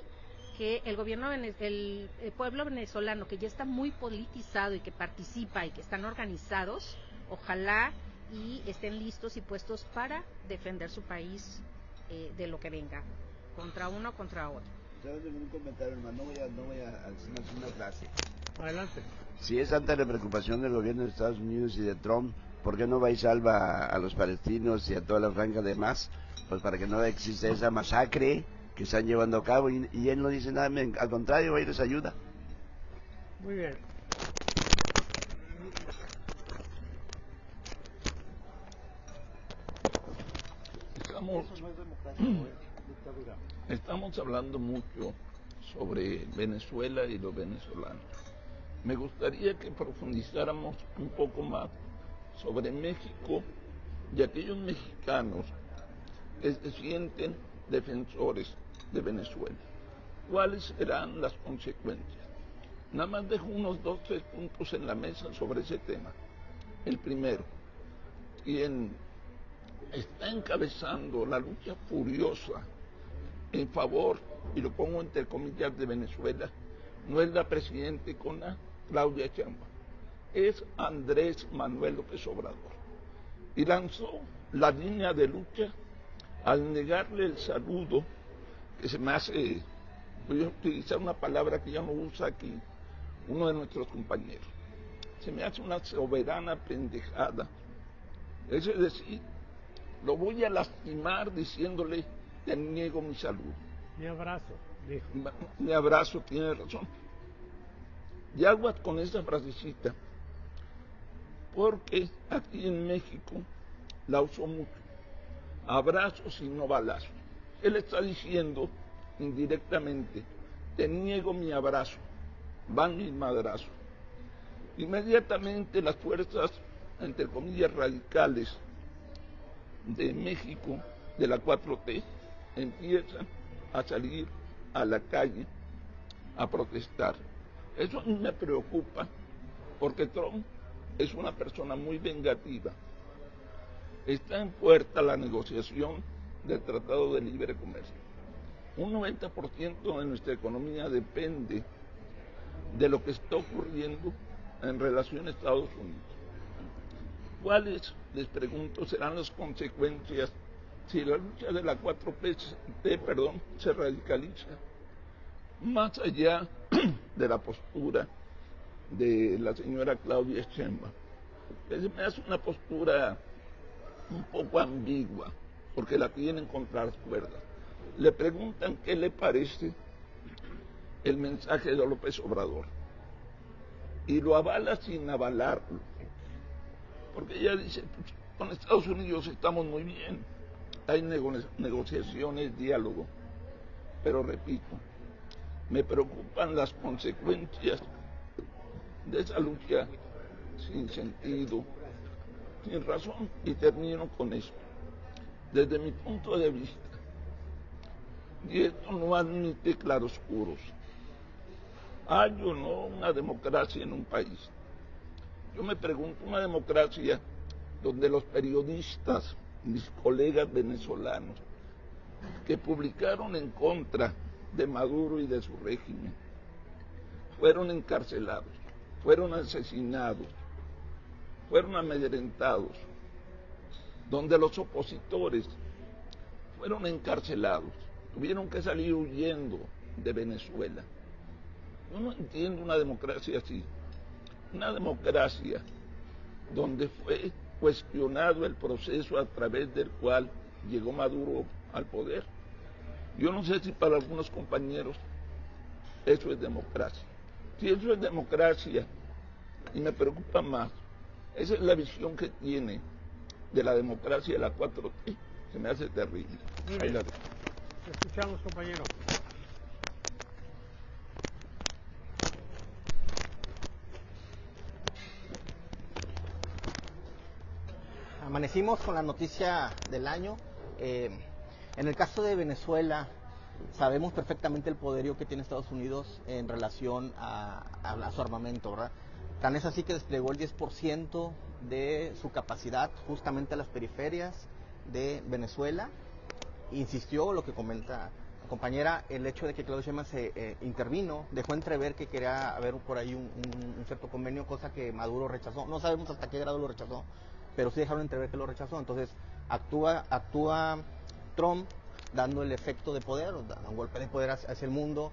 que el gobierno, el pueblo venezolano, que ya está muy politizado y que participa y que están organizados, ojalá y estén listos y puestos para defender su país de lo que venga, contra uno o contra otro. Un comentario, hermano, no voy a hacer una frase. Adelante. Si es tanta la preocupación del gobierno de Estados Unidos y de Trump, ¿por qué no va y salva a los palestinos y a toda la franja de más? Pues para que no exista esa masacre que están llevando a cabo, y él no dice nada, al contrario, va y les ayuda. Muy bien. Estamos hablando mucho sobre Venezuela y los venezolanos. Me gustaría que profundizáramos un poco más sobre México y aquellos mexicanos que se sienten defensores de Venezuela. ¿Cuáles serán las consecuencias? Nada más dejo unos 2-3 puntos en la mesa sobre ese tema. El primero, quien está encabezando la lucha furiosa en favor, y lo pongo entre comillas, de Venezuela, no es la presidenta Claudia Sheinbaum, es Andrés Manuel López Obrador. Y lanzó la línea de lucha al negarle el saludo, que se me hace, voy a utilizar una palabra que ya no usa aquí uno de nuestros compañeros, se me hace una soberana pendejada. Es decir, lo voy a lastimar diciéndole, te niego mi saludo. Mi abrazo, dijo. Mi abrazo, tiene razón. Y aguas con esa frasecita, porque aquí en México la usó mucho. Abrazos y no balazos. Él está diciendo indirectamente, te niego mi abrazo, van mis madrazos. Inmediatamente las fuerzas, entre comillas, radicales de México, de la 4T, empiezan a salir a la calle a protestar. Eso a mí me preocupa, porque Trump es una persona muy vengativa. Está en puerta la negociación del Tratado de Libre Comercio. Un 90% de nuestra economía depende de lo que está ocurriendo en relación a Estados Unidos. ¿Cuáles, les pregunto, serán las consecuencias si la lucha de la 4T, se radicaliza más allá de la postura de la señora Claudia Sheinbaum? Se me hace una postura un poco ambigua, porque la tienen contra las cuerdas. Le preguntan qué le parece el mensaje de López Obrador, y lo avala sin avalarlo, porque ella dice, pues, con Estados Unidos estamos muy bien, hay negociaciones, diálogo, pero repito, me preocupan las consecuencias de esa lucha sin sentido, sin razón, y termino con esto. Desde mi punto de vista, y esto no admite claroscuros, hay o no una democracia en un país. Yo me pregunto, una democracia donde los periodistas, mis colegas venezolanos, que publicaron en contra de Maduro y de su régimen, fueron encarcelados, fueron asesinados, fueron amedrentados, donde los opositores fueron encarcelados, tuvieron que salir huyendo de Venezuela. Yo no entiendo una democracia así, una democracia donde fue cuestionado el proceso a través del cual llegó Maduro al poder. Yo no sé si para algunos compañeros eso es democracia. Si eso es democracia, y me preocupa más, esa es la visión que tiene de la democracia de la 4T, se me hace terrible. Ahí la escuchamos, compañero. Amanecimos con la noticia del año. En el caso de Venezuela, sabemos perfectamente el poderío que tiene Estados Unidos en relación a su armamento, ¿verdad? Tan es así que desplegó el 10% de su capacidad justamente a las periferias de Venezuela. Insistió lo que comenta la compañera, el hecho de que Claudio Sheinbaum se intervino, dejó entrever que quería haber por ahí un cierto convenio, cosa que Maduro rechazó. No sabemos hasta qué grado lo rechazó, pero sí dejaron entrever que lo rechazó. Entonces actúa Trump dando el efecto de poder, da un golpe de poder hacia el mundo.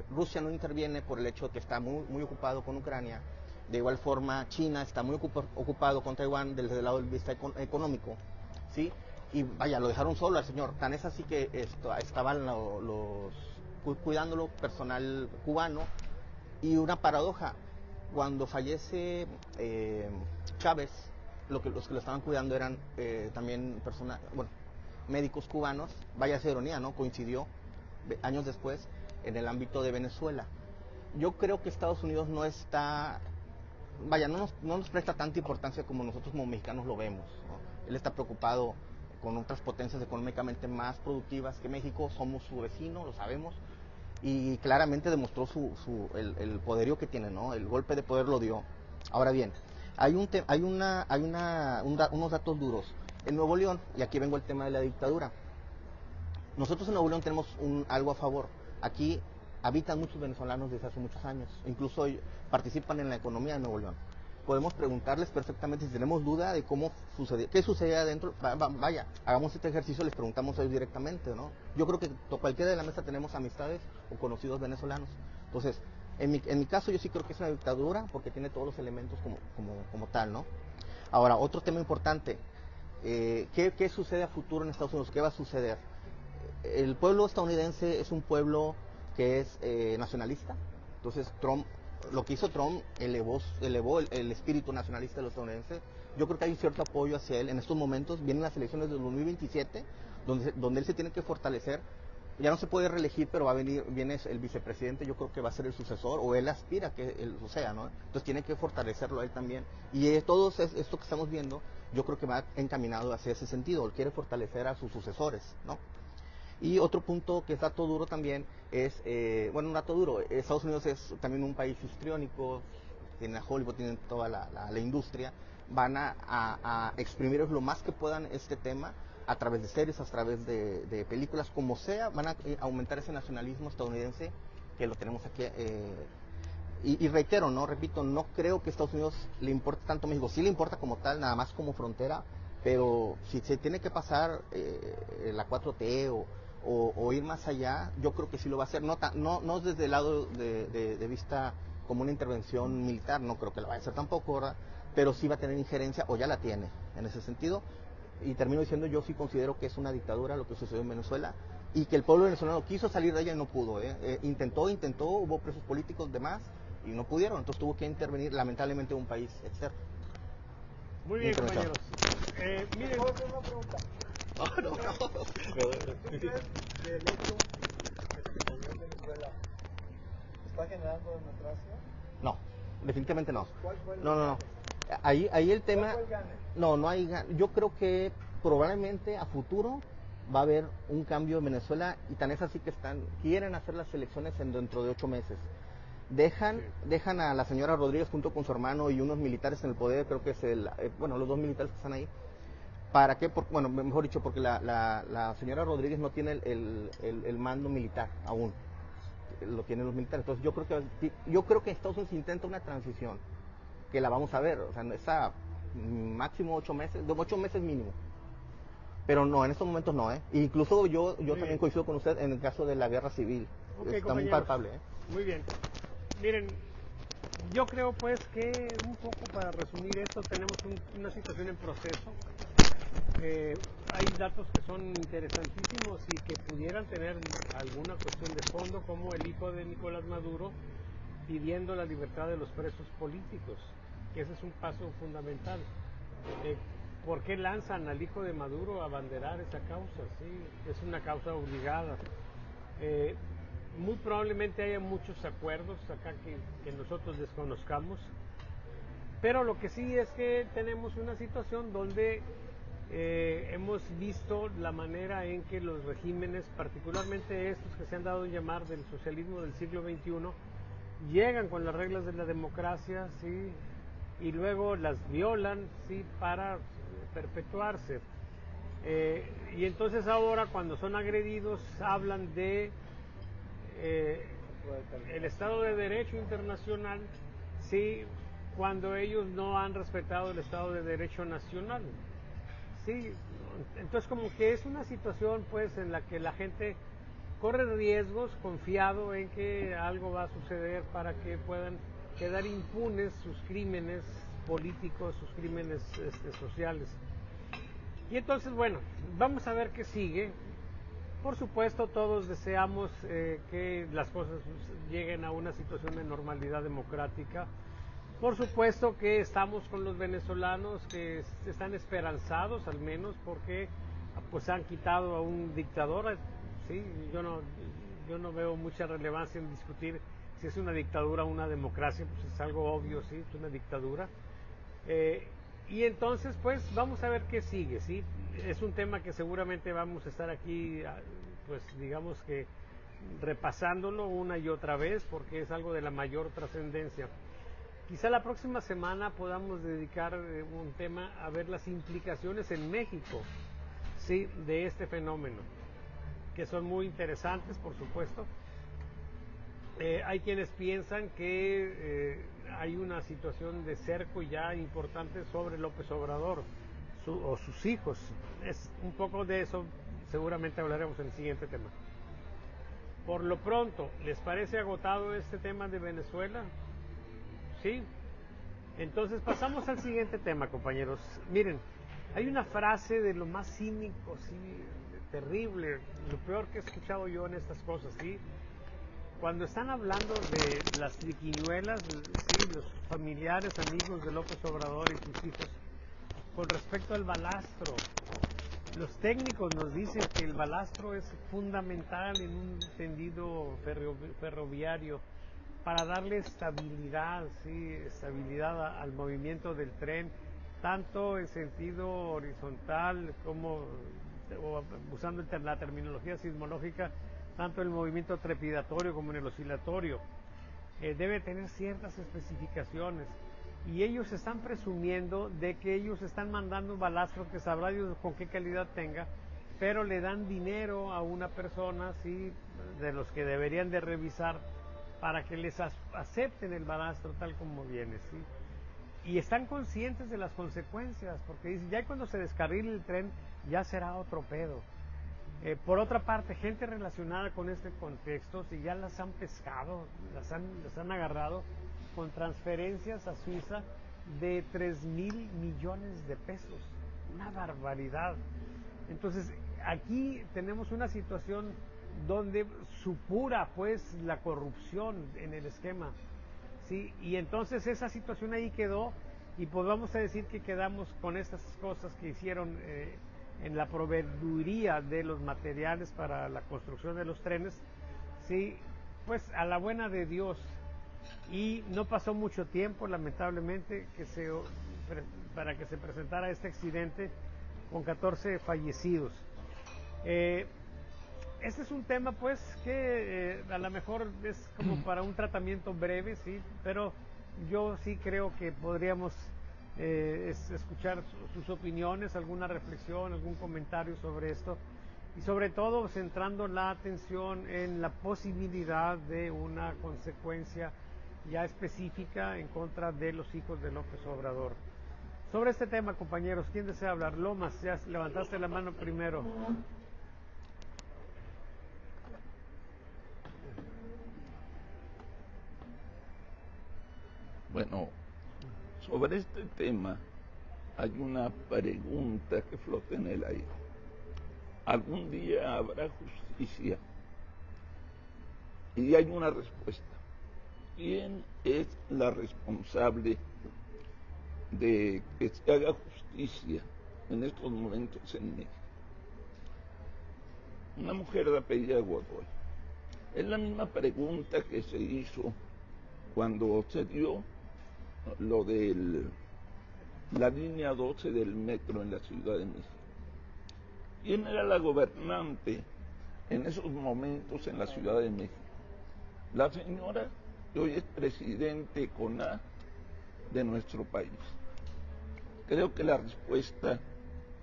Rusia no interviene por el hecho de que está muy ocupado con Ucrania. De igual forma, China está muy ocupado con Taiwán desde el lado del vista económico, ¿sí? Y vaya, lo dejaron solo al señor. Tan es así que estaban cuidándolo personal cubano. Y una paradoja, cuando fallece Chávez, los que lo estaban cuidando eran también médicos cubanos. Vaya esa ironía, ¿no? Coincidió años después en el ámbito de Venezuela. Yo creo que Estados Unidos no nos presta tanta importancia como nosotros como mexicanos lo vemos, ¿no? Él está preocupado con otras potencias económicamente más productivas que México. Somos su vecino, lo sabemos, y claramente demostró el poderío que tiene, ¿no? El golpe de poder lo dio. Ahora bien, hay unos datos duros. En Nuevo León, y aquí vengo al tema de la dictadura, nosotros en Nuevo León tenemos algo a favor. Aquí habitan muchos venezolanos desde hace muchos años, incluso participan en la economía de Nuevo León. Podemos preguntarles perfectamente si tenemos duda de qué sucede adentro. Vaya, hagamos este ejercicio, les preguntamos a ellos directamente, ¿no? Yo creo que cualquiera de la mesa tenemos amistades o conocidos venezolanos. Entonces, en mi caso yo sí creo que es una dictadura porque tiene todos los elementos como tal, ¿no? Ahora, otro tema importante, ¿qué sucede a futuro en Estados Unidos? ¿Qué va a suceder? El pueblo estadounidense es un pueblo que es nacionalista. Entonces lo que hizo Trump elevó el espíritu nacionalista de los estadounidenses. Yo creo que hay un cierto apoyo hacia él en estos momentos. Vienen las elecciones del 2027 donde él se tiene que fortalecer. Ya no se puede reelegir, pero viene el vicepresidente. Yo creo que va a ser el sucesor, o él aspira que él lo sea, ¿no? Entonces tiene que fortalecerlo a él también. Y todo esto que estamos viendo, yo creo que va encaminado hacia ese sentido. Él quiere fortalecer a sus sucesores, ¿no? Y otro punto que es dato duro también es, un dato duro, Estados Unidos es también un país histriónico, tienen a Hollywood, tienen toda la industria, van a exprimir lo más que puedan este tema a través de series, a través de películas, como sea, van a aumentar ese nacionalismo estadounidense que lo tenemos aquí. Y reitero, repito, no creo que a Estados Unidos le importe tanto México, sí le importa como tal, nada más como frontera, pero si se tiene que pasar la 4T o ir más allá, yo creo que sí lo va a hacer, no desde el lado de vista como una intervención militar, no creo que lo vaya a hacer tampoco, ¿verdad? Pero sí va a tener injerencia, o ya la tiene, en ese sentido. Y termino diciendo, yo sí considero que es una dictadura lo que sucedió en Venezuela, y que el pueblo venezolano quiso salir de ella y no pudo, intentó, hubo presos políticos demás, y no pudieron, entonces tuvo que intervenir lamentablemente un país externo. Muy bien, compañeros. Miren, una pregunta. Del hecho que se sucedió en Venezuela, ¿está generando democracia? No, definitivamente no. ¿Cuál fue el No. Ahí el tema. ¿Cuál fue el gane? No hay gane. Yo creo que probablemente a futuro va a haber un cambio en Venezuela, y tan es así que quieren hacer las elecciones dentro de 8 meses. Dejan a la señora Rodríguez junto con su hermano y unos militares en el poder, creo que es los 2 militares que están ahí. ¿Para qué? Mejor dicho, porque la señora Rodríguez no tiene el mando militar aún, lo tienen los militares. Entonces yo creo que Estados Unidos intenta una transición, que la vamos a ver, o sea, máximo 8 meses, de 8 meses mínimo. Pero no, en estos momentos no, ¿eh? Incluso yo también coincido con usted en el caso de la guerra civil. Okay, está muy palpable, ¿eh? Muy bien. Miren, yo creo pues que un poco para resumir esto, tenemos una situación en proceso. Hay datos que son interesantísimos y que pudieran tener alguna cuestión de fondo, como el hijo de Nicolás Maduro pidiendo la libertad de los presos políticos, que ese es un paso fundamental. ¿Por qué lanzan al hijo de Maduro a abanderar esa causa? Sí, es una causa obligada. Muy probablemente haya muchos acuerdos acá que nosotros desconozcamos, pero lo que sí es que tenemos una situación donde hemos visto la manera en que los regímenes, particularmente estos que se han dado en llamar del socialismo del siglo XXI, llegan con las reglas de la democracia, ¿sí? Y luego las violan, ¿sí? Para perpetuarse. Y entonces ahora cuando son agredidos hablan de el Estado de Derecho internacional, ¿sí? Cuando ellos no han respetado el Estado de Derecho nacional. Sí, entonces como que es una situación pues en la que la gente corre riesgos confiado en que algo va a suceder para que puedan quedar impunes sus crímenes políticos, sus crímenes sociales. Y entonces, bueno, vamos a ver qué sigue. Por supuesto, todos deseamos que las cosas lleguen a una situación de normalidad democrática. Por supuesto que estamos con los venezolanos que están esperanzados al menos porque pues han quitado a un dictador. Sí, yo no veo mucha relevancia en discutir si es una dictadura o una democracia, pues es algo obvio, sí, es una dictadura. Y entonces pues vamos a ver qué sigue, sí. Es un tema que seguramente vamos a estar aquí pues digamos que repasándolo una y otra vez porque es algo de la mayor trascendencia. Quizá la próxima semana podamos dedicar un tema a ver las implicaciones en México, ¿sí? De este fenómeno, que son muy interesantes, por supuesto. Hay quienes piensan que hay una situación de cerco ya importante sobre López Obrador o sus hijos. Es un poco de eso, seguramente hablaremos en el siguiente tema. Por lo pronto, ¿les parece agotado este tema de Venezuela? ¿Sí? Entonces pasamos al siguiente tema, compañeros. Miren, hay una frase de lo más cínico, sí, terrible, lo peor que he escuchado yo en estas cosas, ¿sí? Cuando están hablando de las triquiñuelas, sí, los familiares, amigos de López Obrador y sus hijos, con respecto al balastro, los técnicos nos dicen que el balastro es fundamental en un tendido ferroviario para darle estabilidad, sí, estabilidad al movimiento del tren, tanto en sentido horizontal como, usando la terminología sismológica, tanto el movimiento trepidatorio como en el oscilatorio. Debe tener ciertas especificaciones y ellos están presumiendo de que ellos están mandando un balastro que sabrá Dios con qué calidad tenga, pero le dan dinero a una persona, sí, de los que deberían de revisar para que les acepten el balastro tal como viene, ¿sí? Y están conscientes de las consecuencias, porque dicen, ya cuando se descarrile el tren, ya será otro pedo. Por otra parte, gente relacionada con este contexto, si ya las han pescado, las han agarrado con transferencias a Suiza de 3,000 millones de pesos. Una barbaridad. Entonces, aquí tenemos una situación donde supura pues la corrupción en el esquema, ¿sí? Y entonces esa situación ahí quedó y pues vamos a decir que quedamos con estas cosas que hicieron en la proveeduría de los materiales para la construcción de los trenes, ¿sí? Pues a la buena de Dios. Y no pasó mucho tiempo, lamentablemente, para que se presentara este accidente con 14 fallecidos. Este es un tema pues que a lo mejor es como para un tratamiento breve, sí, pero yo sí creo que podríamos escuchar sus opiniones, alguna reflexión, algún comentario sobre esto y sobre todo centrando la atención en la posibilidad de una consecuencia ya específica en contra de los hijos de López Obrador. Sobre este tema, compañeros, ¿quién desea hablar? Lomas, ya levantaste la mano primero. Bueno, sobre este tema hay una pregunta que flota en el aire. ¿Algún día habrá justicia? Y hay una respuesta. ¿Quién es la responsable de que se haga justicia en estos momentos en México? Una mujer de apellido Godoy. Es la misma pregunta que se hizo cuando se dio lo de la línea 12 del metro en la Ciudad de México. ¿Quién era la gobernante en esos momentos en la Ciudad de México? La señora que hoy es presidente con A de nuestro país. Creo que la respuesta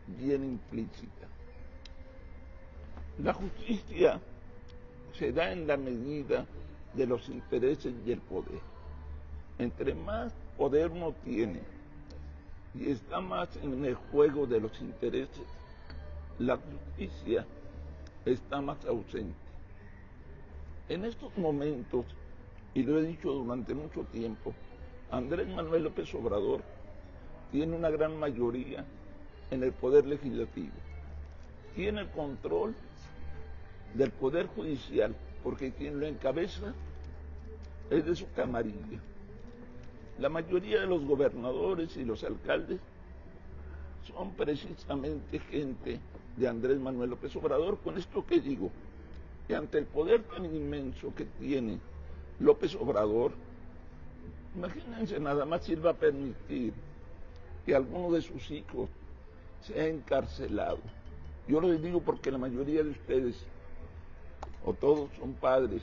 viene implícita. La justicia se da en la medida de los intereses y el poder. Entre más poder uno tiene y está más en el juego de los intereses, la justicia está más ausente. En estos momentos, y lo he dicho durante mucho tiempo, Andrés Manuel López Obrador tiene una gran mayoría en el poder legislativo. Tiene el control del poder judicial, porque quien lo encabeza es de su camarilla. La mayoría de los gobernadores y los alcaldes son precisamente gente de Andrés Manuel López Obrador. Con esto que digo, que ante el poder tan inmenso que tiene López Obrador, imagínense nada más si él va a permitir que alguno de sus hijos sea encarcelado. Yo les digo porque la mayoría de ustedes, o todos, son padres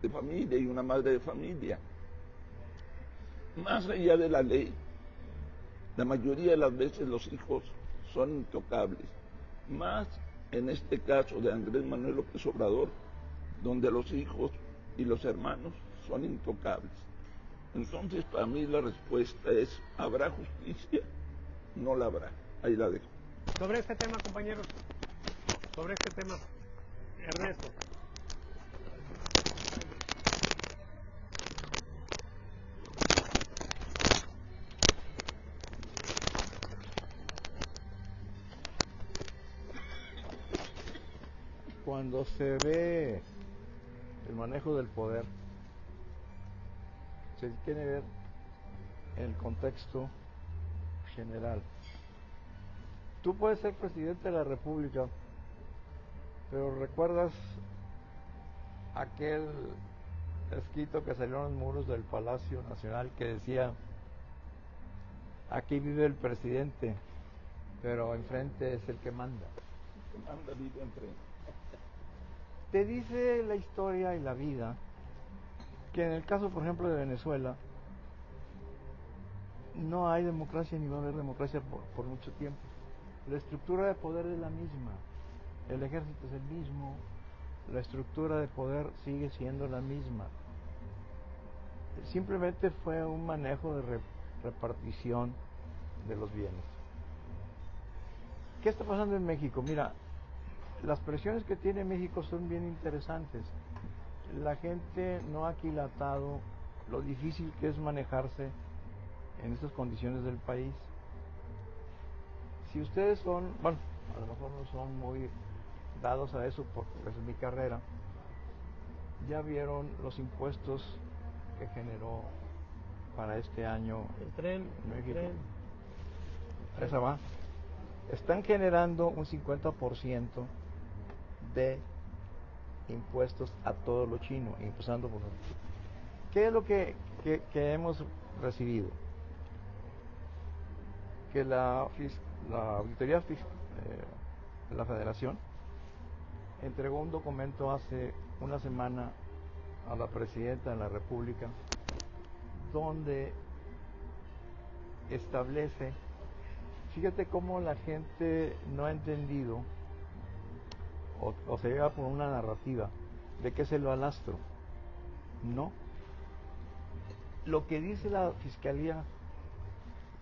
de familia y una madre de familia. Más allá de la ley, la mayoría de las veces los hijos son intocables. Más en este caso de Andrés Manuel López Obrador, donde los hijos y los hermanos son intocables. Entonces, para mí la respuesta es: ¿habrá justicia? No la habrá. Ahí la dejo. Sobre este tema, compañeros, sobre este tema, Ernesto. Cuando se ve el manejo del poder, se tiene que ver el contexto general. Tú puedes ser presidente de la República, pero ¿recuerdas aquel escrito que salió en los muros del Palacio Nacional que decía: aquí vive el presidente, pero enfrente es el que manda? El que manda vive enfrente. Te dice la historia y la vida que en el caso, por ejemplo, de Venezuela, no hay democracia ni va a haber democracia por mucho tiempo. La estructura de poder es la misma, el ejército es el mismo, la estructura de poder sigue siendo la misma. Simplemente fue un manejo de repartición de los bienes. ¿Qué está pasando en México? Mira, las presiones que tiene México son bien interesantes. La gente no ha aquilatado lo difícil que es manejarse en estas condiciones del país. Si ustedes son, bueno, a lo mejor no son muy dados a eso porque es mi carrera, ya vieron los impuestos que generó para este año el tren, México. El tren. Esa va. Están generando un 50% de impuestos a todo lo chino, empezando por nosotros. ¿Qué es lo que hemos recibido? Que la auditoría de la Federación entregó un documento hace una semana a la Presidenta de la República donde establece, fíjate cómo la gente no ha entendido o se lleva por una narrativa de que es el balastro. No. Lo que dice la Fiscalía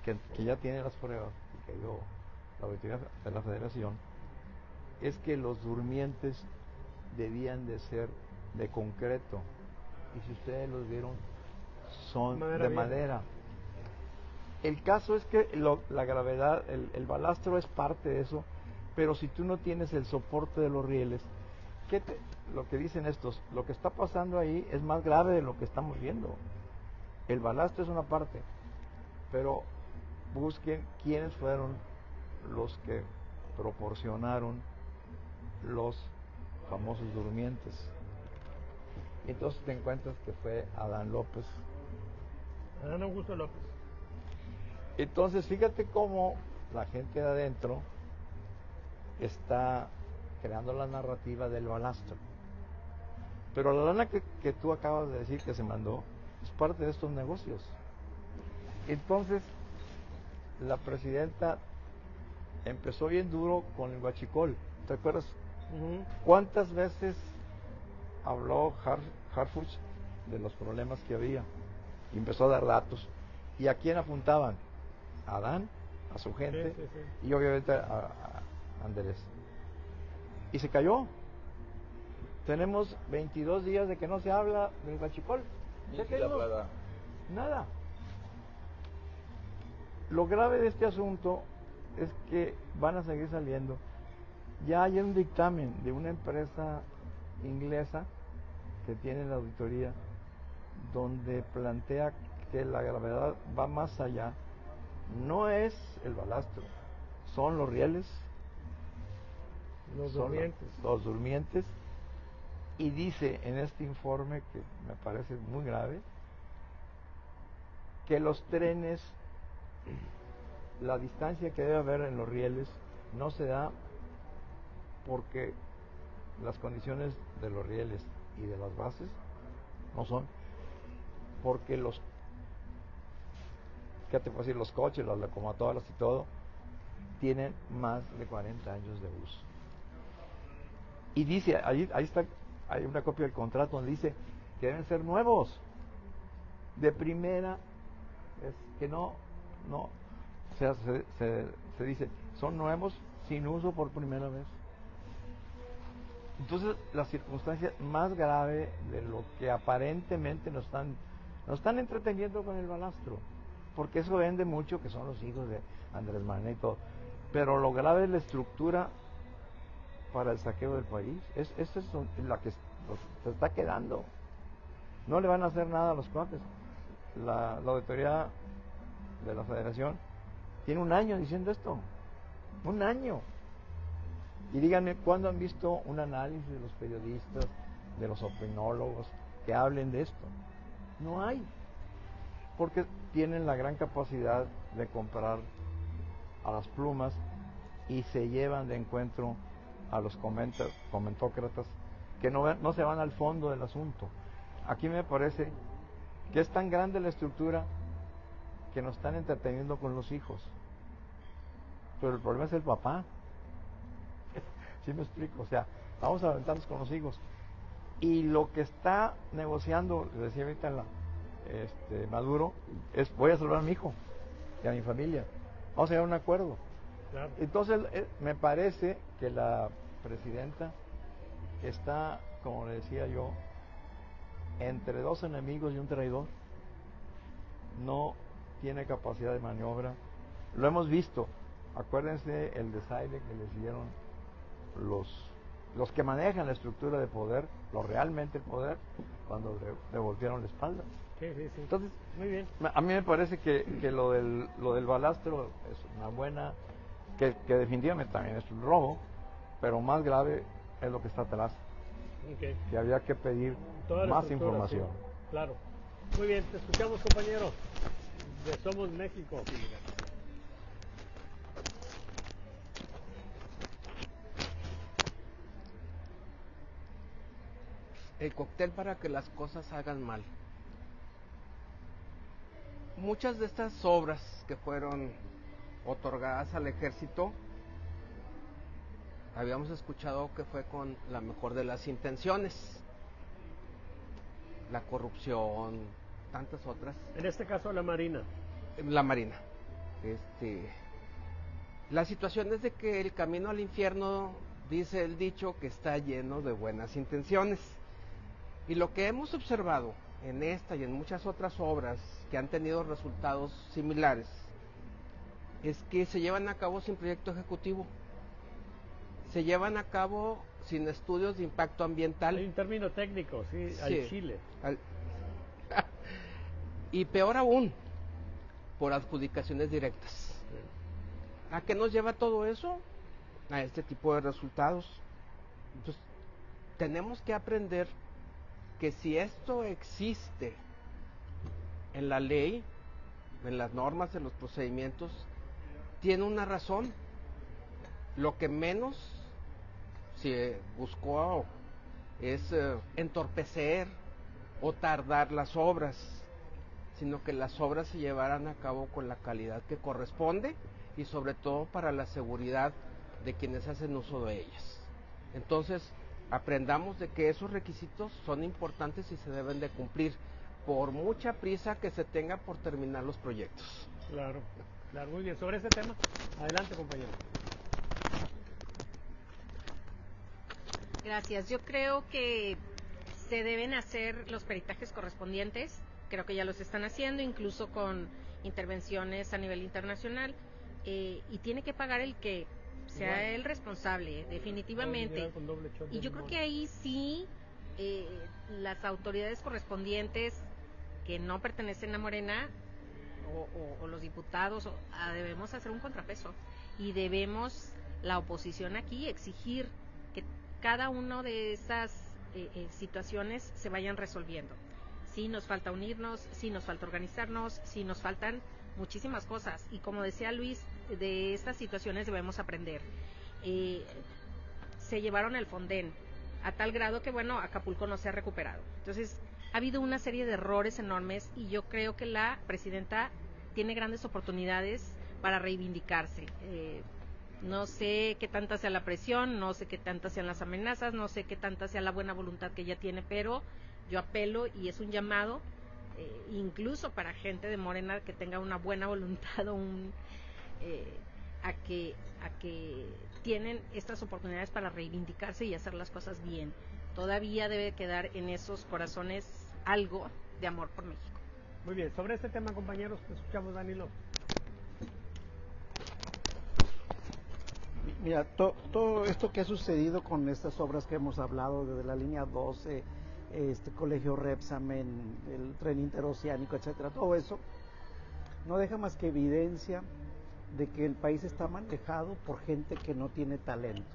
que ya tiene las pruebas y que dio la auditoría de la Federación, es que los durmientes debían de ser de concreto, y si ustedes los vieron, son de madera. El caso es que la gravedad, el balastro es parte de eso, pero si tú no tienes el soporte de los rieles, lo que dicen estos, lo que está pasando ahí es más grave de lo que estamos viendo. El balastro es una parte, pero busquen quiénes fueron los que proporcionaron los famosos durmientes. Entonces te encuentras que fue Adán López. Adán Augusto López. Entonces fíjate cómo la gente de adentro está creando la narrativa del balastro. Pero la lana que tú acabas de decir que se mandó es parte de estos negocios. Entonces la presidenta empezó bien duro con el huachicol. ¿Te acuerdas? ¿Cuántas veces habló Harfuch de los problemas que había? Y empezó a dar datos. ¿Y a quién apuntaban? A Adán, a su gente, y obviamente a Andrés. Y se cayó. Tenemos 22 días de que no se habla del huachicol. Nada. Lo grave de este asunto es que van a seguir saliendo. Ya hay un dictamen de una empresa inglesa que tiene la auditoría donde plantea que la gravedad va más allá. No es el balastro, son los rieles, los durmientes, y dice en este informe, que me parece muy grave, que los trenes, la distancia que debe haber en los rieles no se da porque las condiciones de los rieles y de las bases no son, porque los, ¿qué te puedo decir? Los coches, las locomotoras y todo tienen más de 40 años de uso. Y dice, ahí está, hay una copia del contrato donde dice que deben ser nuevos, de primera, es que no, o sea, se dice, son nuevos sin uso por primera vez. Entonces, la circunstancia más grave de lo que aparentemente nos están entreteniendo con el balastro, porque eso vende mucho, que son los hijos de Andrés Manuel y todo, pero lo grave es la estructura para el saqueo del país. Esa es la que se está quedando. No le van a hacer nada a los cuates. La auditoría de la Federación tiene un año diciendo esto. Un año. Y díganme, ¿cuándo han visto un análisis de los periodistas, de los opinólogos, que hablen de esto? No hay. Porque tienen la gran capacidad de comprar a las plumas y se llevan de encuentro a los comentócratas que no se van al fondo del asunto. Aquí me parece que es tan grande la estructura que nos están entreteniendo con los hijos. Pero el problema es el papá. ¿Sí me explico? O sea, vamos a aventarnos con los hijos. Y lo que está negociando, le decía ahorita Maduro, es: voy a salvar a mi hijo y a mi familia. Vamos a llegar a un acuerdo. Claro. Entonces, me parece que la presidenta está, como le decía yo, entre dos enemigos y un traidor. No tiene capacidad de maniobra. Lo hemos visto. Acuérdense el desaire que les dieron los que manejan la estructura de poder, realmente el poder, cuando le voltearon la espalda. Sí. Entonces, muy bien. A mí me parece que lo del balastro es una buena, que definitivamente también es un robo, pero más grave es lo que está atrás. Okay. Que había que pedir más información. Sí, claro. Muy bien, te escuchamos, compañero. De Somos México. El cóctel para que las cosas hagan mal. Muchas de estas obras que fueron otorgadas al ejército, habíamos escuchado que fue con la mejor de las intenciones. La corrupción, tantas otras. En este caso la Marina. La Marina. La situación es de que el camino al infierno, dice el dicho, que está lleno de buenas intenciones. Y lo que hemos observado en esta y en muchas otras obras que han tenido resultados similares es que se llevan a cabo sin proyecto ejecutivo, se llevan a cabo sin estudios de impacto ambiental. Hay un término técnico, sí. Al chile. Y peor aún, por adjudicaciones directas. Sí. ¿A qué nos lleva todo eso? A este tipo de resultados. Entonces, tenemos que aprender que si esto existe en la ley, en las normas, en los procedimientos, tiene una razón. Lo que menos se buscó es entorpecer o tardar las obras, sino que las obras se llevaran a cabo con la calidad que corresponde y sobre todo para la seguridad de quienes hacen uso de ellas. Entonces, aprendamos de que esos requisitos son importantes y se deben de cumplir, por mucha prisa que se tenga por terminar los proyectos. Claro, claro, muy bien. Sobre ese tema, adelante, compañero. Gracias. Yo creo que se deben hacer los peritajes correspondientes. Creo que ya los están haciendo, incluso con intervenciones a nivel internacional. Y tiene que pagar el que sea el responsable, definitivamente. Y yo creo que ahí sí las autoridades correspondientes que no pertenecen a Morena o los diputados debemos hacer un contrapeso y debemos, la oposición aquí, exigir que cada una de esas situaciones se vayan resolviendo. Sí nos falta unirnos, sí nos falta organizarnos, sí nos faltan muchísimas cosas, y como decía Luis, de estas situaciones debemos aprender. Se llevaron el Fonden a tal grado que, bueno, Acapulco no se ha recuperado. Entonces, ha habido una serie de errores enormes y yo creo que la presidenta tiene grandes oportunidades para reivindicarse. No sé qué tanta sea la presión, no sé qué tantas sean las amenazas, no sé qué tanta sea la buena voluntad que ella tiene, pero yo apelo y es un llamado, incluso para gente de Morena que tenga una buena voluntad a que tienen estas oportunidades para reivindicarse y hacer las cosas bien. Todavía debe quedar en esos corazones algo de amor por México. Muy bien, sobre este tema, compañeros, te escuchamos, Danilo. Mira, todo esto que ha sucedido con estas obras que hemos hablado, desde la línea 12, Colegio Repsamen, el tren interoceánico, etcétera, todo eso no deja más que evidencia de que el país está manejado por gente que no tiene talento.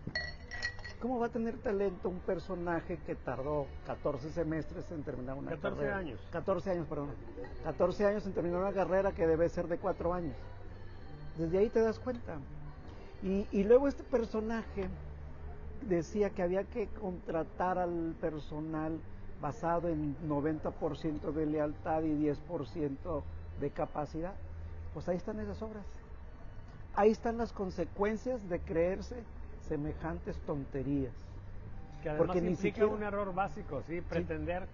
¿Cómo va a tener talento un personaje que tardó 14 semestres en terminar una carrera? 14 años en terminar una carrera que debe ser de 4 años. Desde ahí te das cuenta. Y luego este personaje decía que había que contratar al personal basado en 90% de lealtad y 10% de capacidad. Pues ahí están esas obras. Ahí están las consecuencias de creerse semejantes tonterías. Que además implica un error básico, ¿sí? Pretender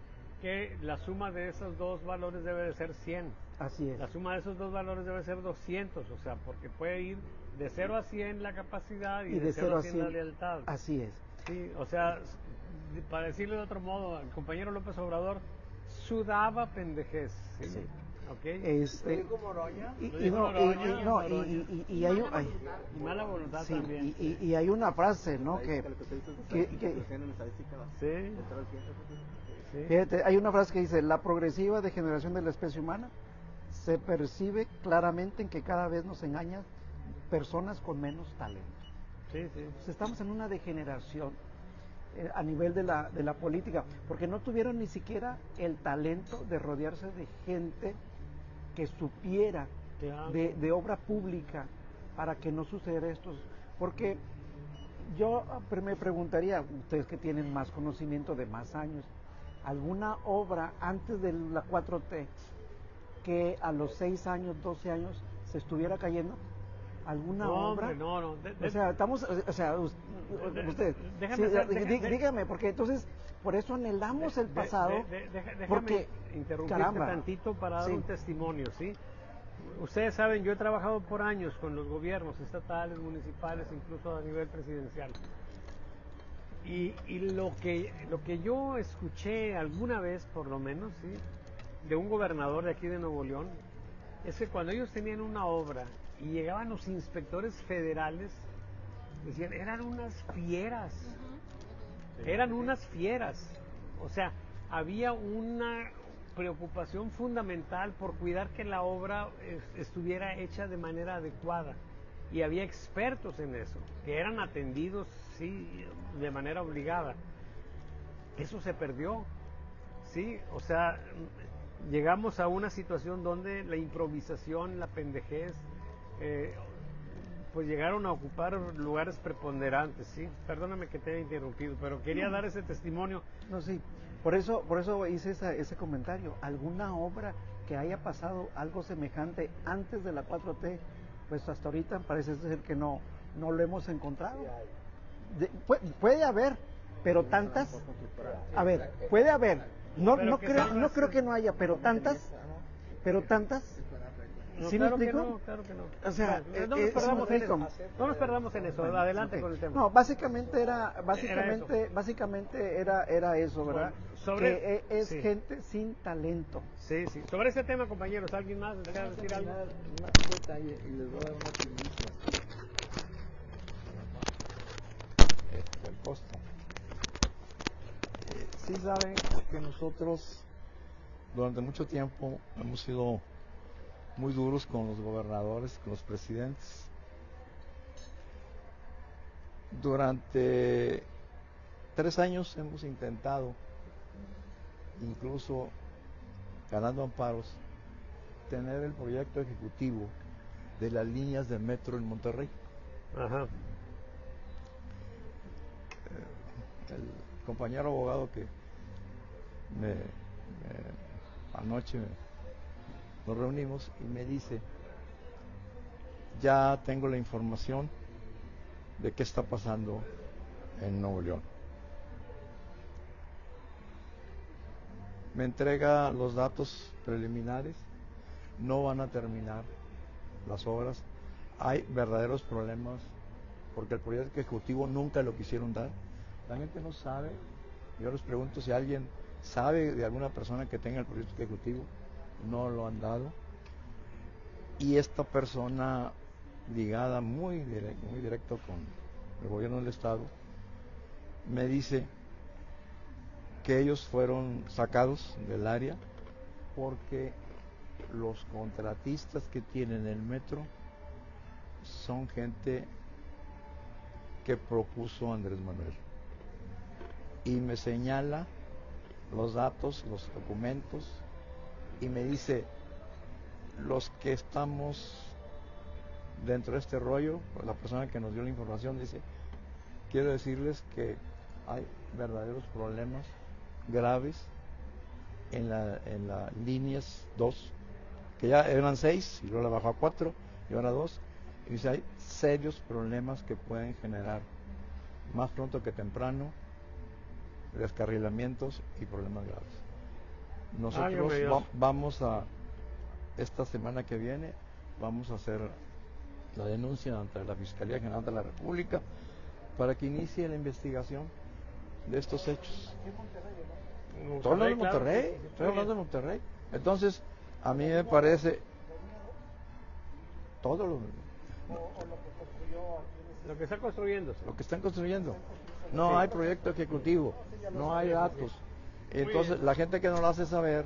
que la suma de esos dos valores debe de ser 100. Así es. La suma de esos dos valores debe ser 200, o sea, porque puede ir de 0 a 100 la capacidad y de 0 a 100 la lealtad. Así es. Sí, o sea, para decirlo de otro modo, el compañero López Obrador sudaba pendejez. ¿Sí? Sí. Okay. Y hay mala voluntad también. Y hay una frase, ¿no? Fíjate, hay una frase que dice: la progresiva degeneración de la especie humana se percibe claramente en que cada vez nos engañan personas con menos talento. Sí. Pues estamos en una degeneración a nivel de la política, porque no tuvieron ni siquiera el talento de rodearse de gente que supiera de obra pública para que no sucediera esto. Porque yo me preguntaría, ustedes que tienen más conocimiento de más años, ¿alguna obra antes de la 4T que a los 6 años, 12 años se estuviera cayendo? ¿Alguna obra? No. O sea, usted, dígame, porque entonces, por eso anhelamos el pasado. Déjame interrumpirte tantito para dar un testimonio, ¿sí? Ustedes saben, yo he trabajado por años con los gobiernos estatales, municipales, incluso a nivel presidencial. Y lo que yo escuché alguna vez, por lo menos, ¿sí?, de un gobernador de aquí de Nuevo León, es que cuando ellos tenían una obra y llegaban los inspectores federales, decían, eran unas fieras. Eran unas fieras. O sea, había una preocupación fundamental por cuidar que la obra estuviera hecha de manera adecuada. Y había expertos en eso, que eran atendidos, sí, de manera obligada. Eso se perdió, sí, o sea, llegamos a una situación donde la improvisación, la pendejez, pues llegaron a ocupar lugares preponderantes, sí. Perdóname que te haya interrumpido, pero quería dar ese testimonio. No, sí, por eso hice ese comentario. ¿Alguna obra que haya pasado algo semejante antes de la 4T? Pues hasta ahorita parece ser que no lo hemos encontrado. Puede haber, pero tantas. A ver, puede haber. No creo que no haya, pero tantas. No, ¿Sí claro me explico? que no, claro que no. O sea, no nos perdamos en eso. Bueno, adelante con el tema. No, básicamente era eso, ¿verdad? Que es sí, gente sin talento. Sí. Sobre ese tema, compañeros, ¿alguien más desea decir algo? Un detalle, y les voy a dar una primicia. El costo. Sí saben que nosotros durante mucho tiempo hemos sido muy duros con los gobernadores, con los presidentes. Durante 3 años hemos intentado, incluso ganando amparos, tener el proyecto ejecutivo de las líneas de metro en Monterrey. Ajá. El compañero abogado que anoche nos reunimos y me dice, ya tengo la información de qué está pasando en Nuevo León. Me entrega los datos preliminares, no van a terminar las obras, hay verdaderos problemas porque el proyecto ejecutivo nunca lo quisieron dar, la gente no sabe. Yo les pregunto si alguien sabe de alguna persona que tenga el proyecto ejecutivo, no lo han dado. Y esta persona ligada muy directo con el gobierno del estado me dice que ellos fueron sacados del área porque los contratistas que tienen el metro son gente que propuso Andrés Manuel. Y me señala los datos, los documentos, y me dice, los que estamos dentro de este rollo, la persona que nos dio la información dice, quiero decirles que hay verdaderos problemas graves en la líneas 2, que ya eran 6 y luego la bajó a 4 y ahora 2, y dice, hay serios problemas que pueden generar más pronto que temprano descarrilamientos y problemas graves. Nosotros vamos a, esta semana que viene, vamos a hacer la denuncia ante la Fiscalía General de la República para que inicie la investigación de estos hechos. Estoy hablando de Monterrey, estoy hablando de Monterrey. Entonces, a mí me parece todo lo que está construyéndose. Lo que están construyendo. No hay proyecto ejecutivo, no hay datos. Entonces, la gente que nos lo hace saber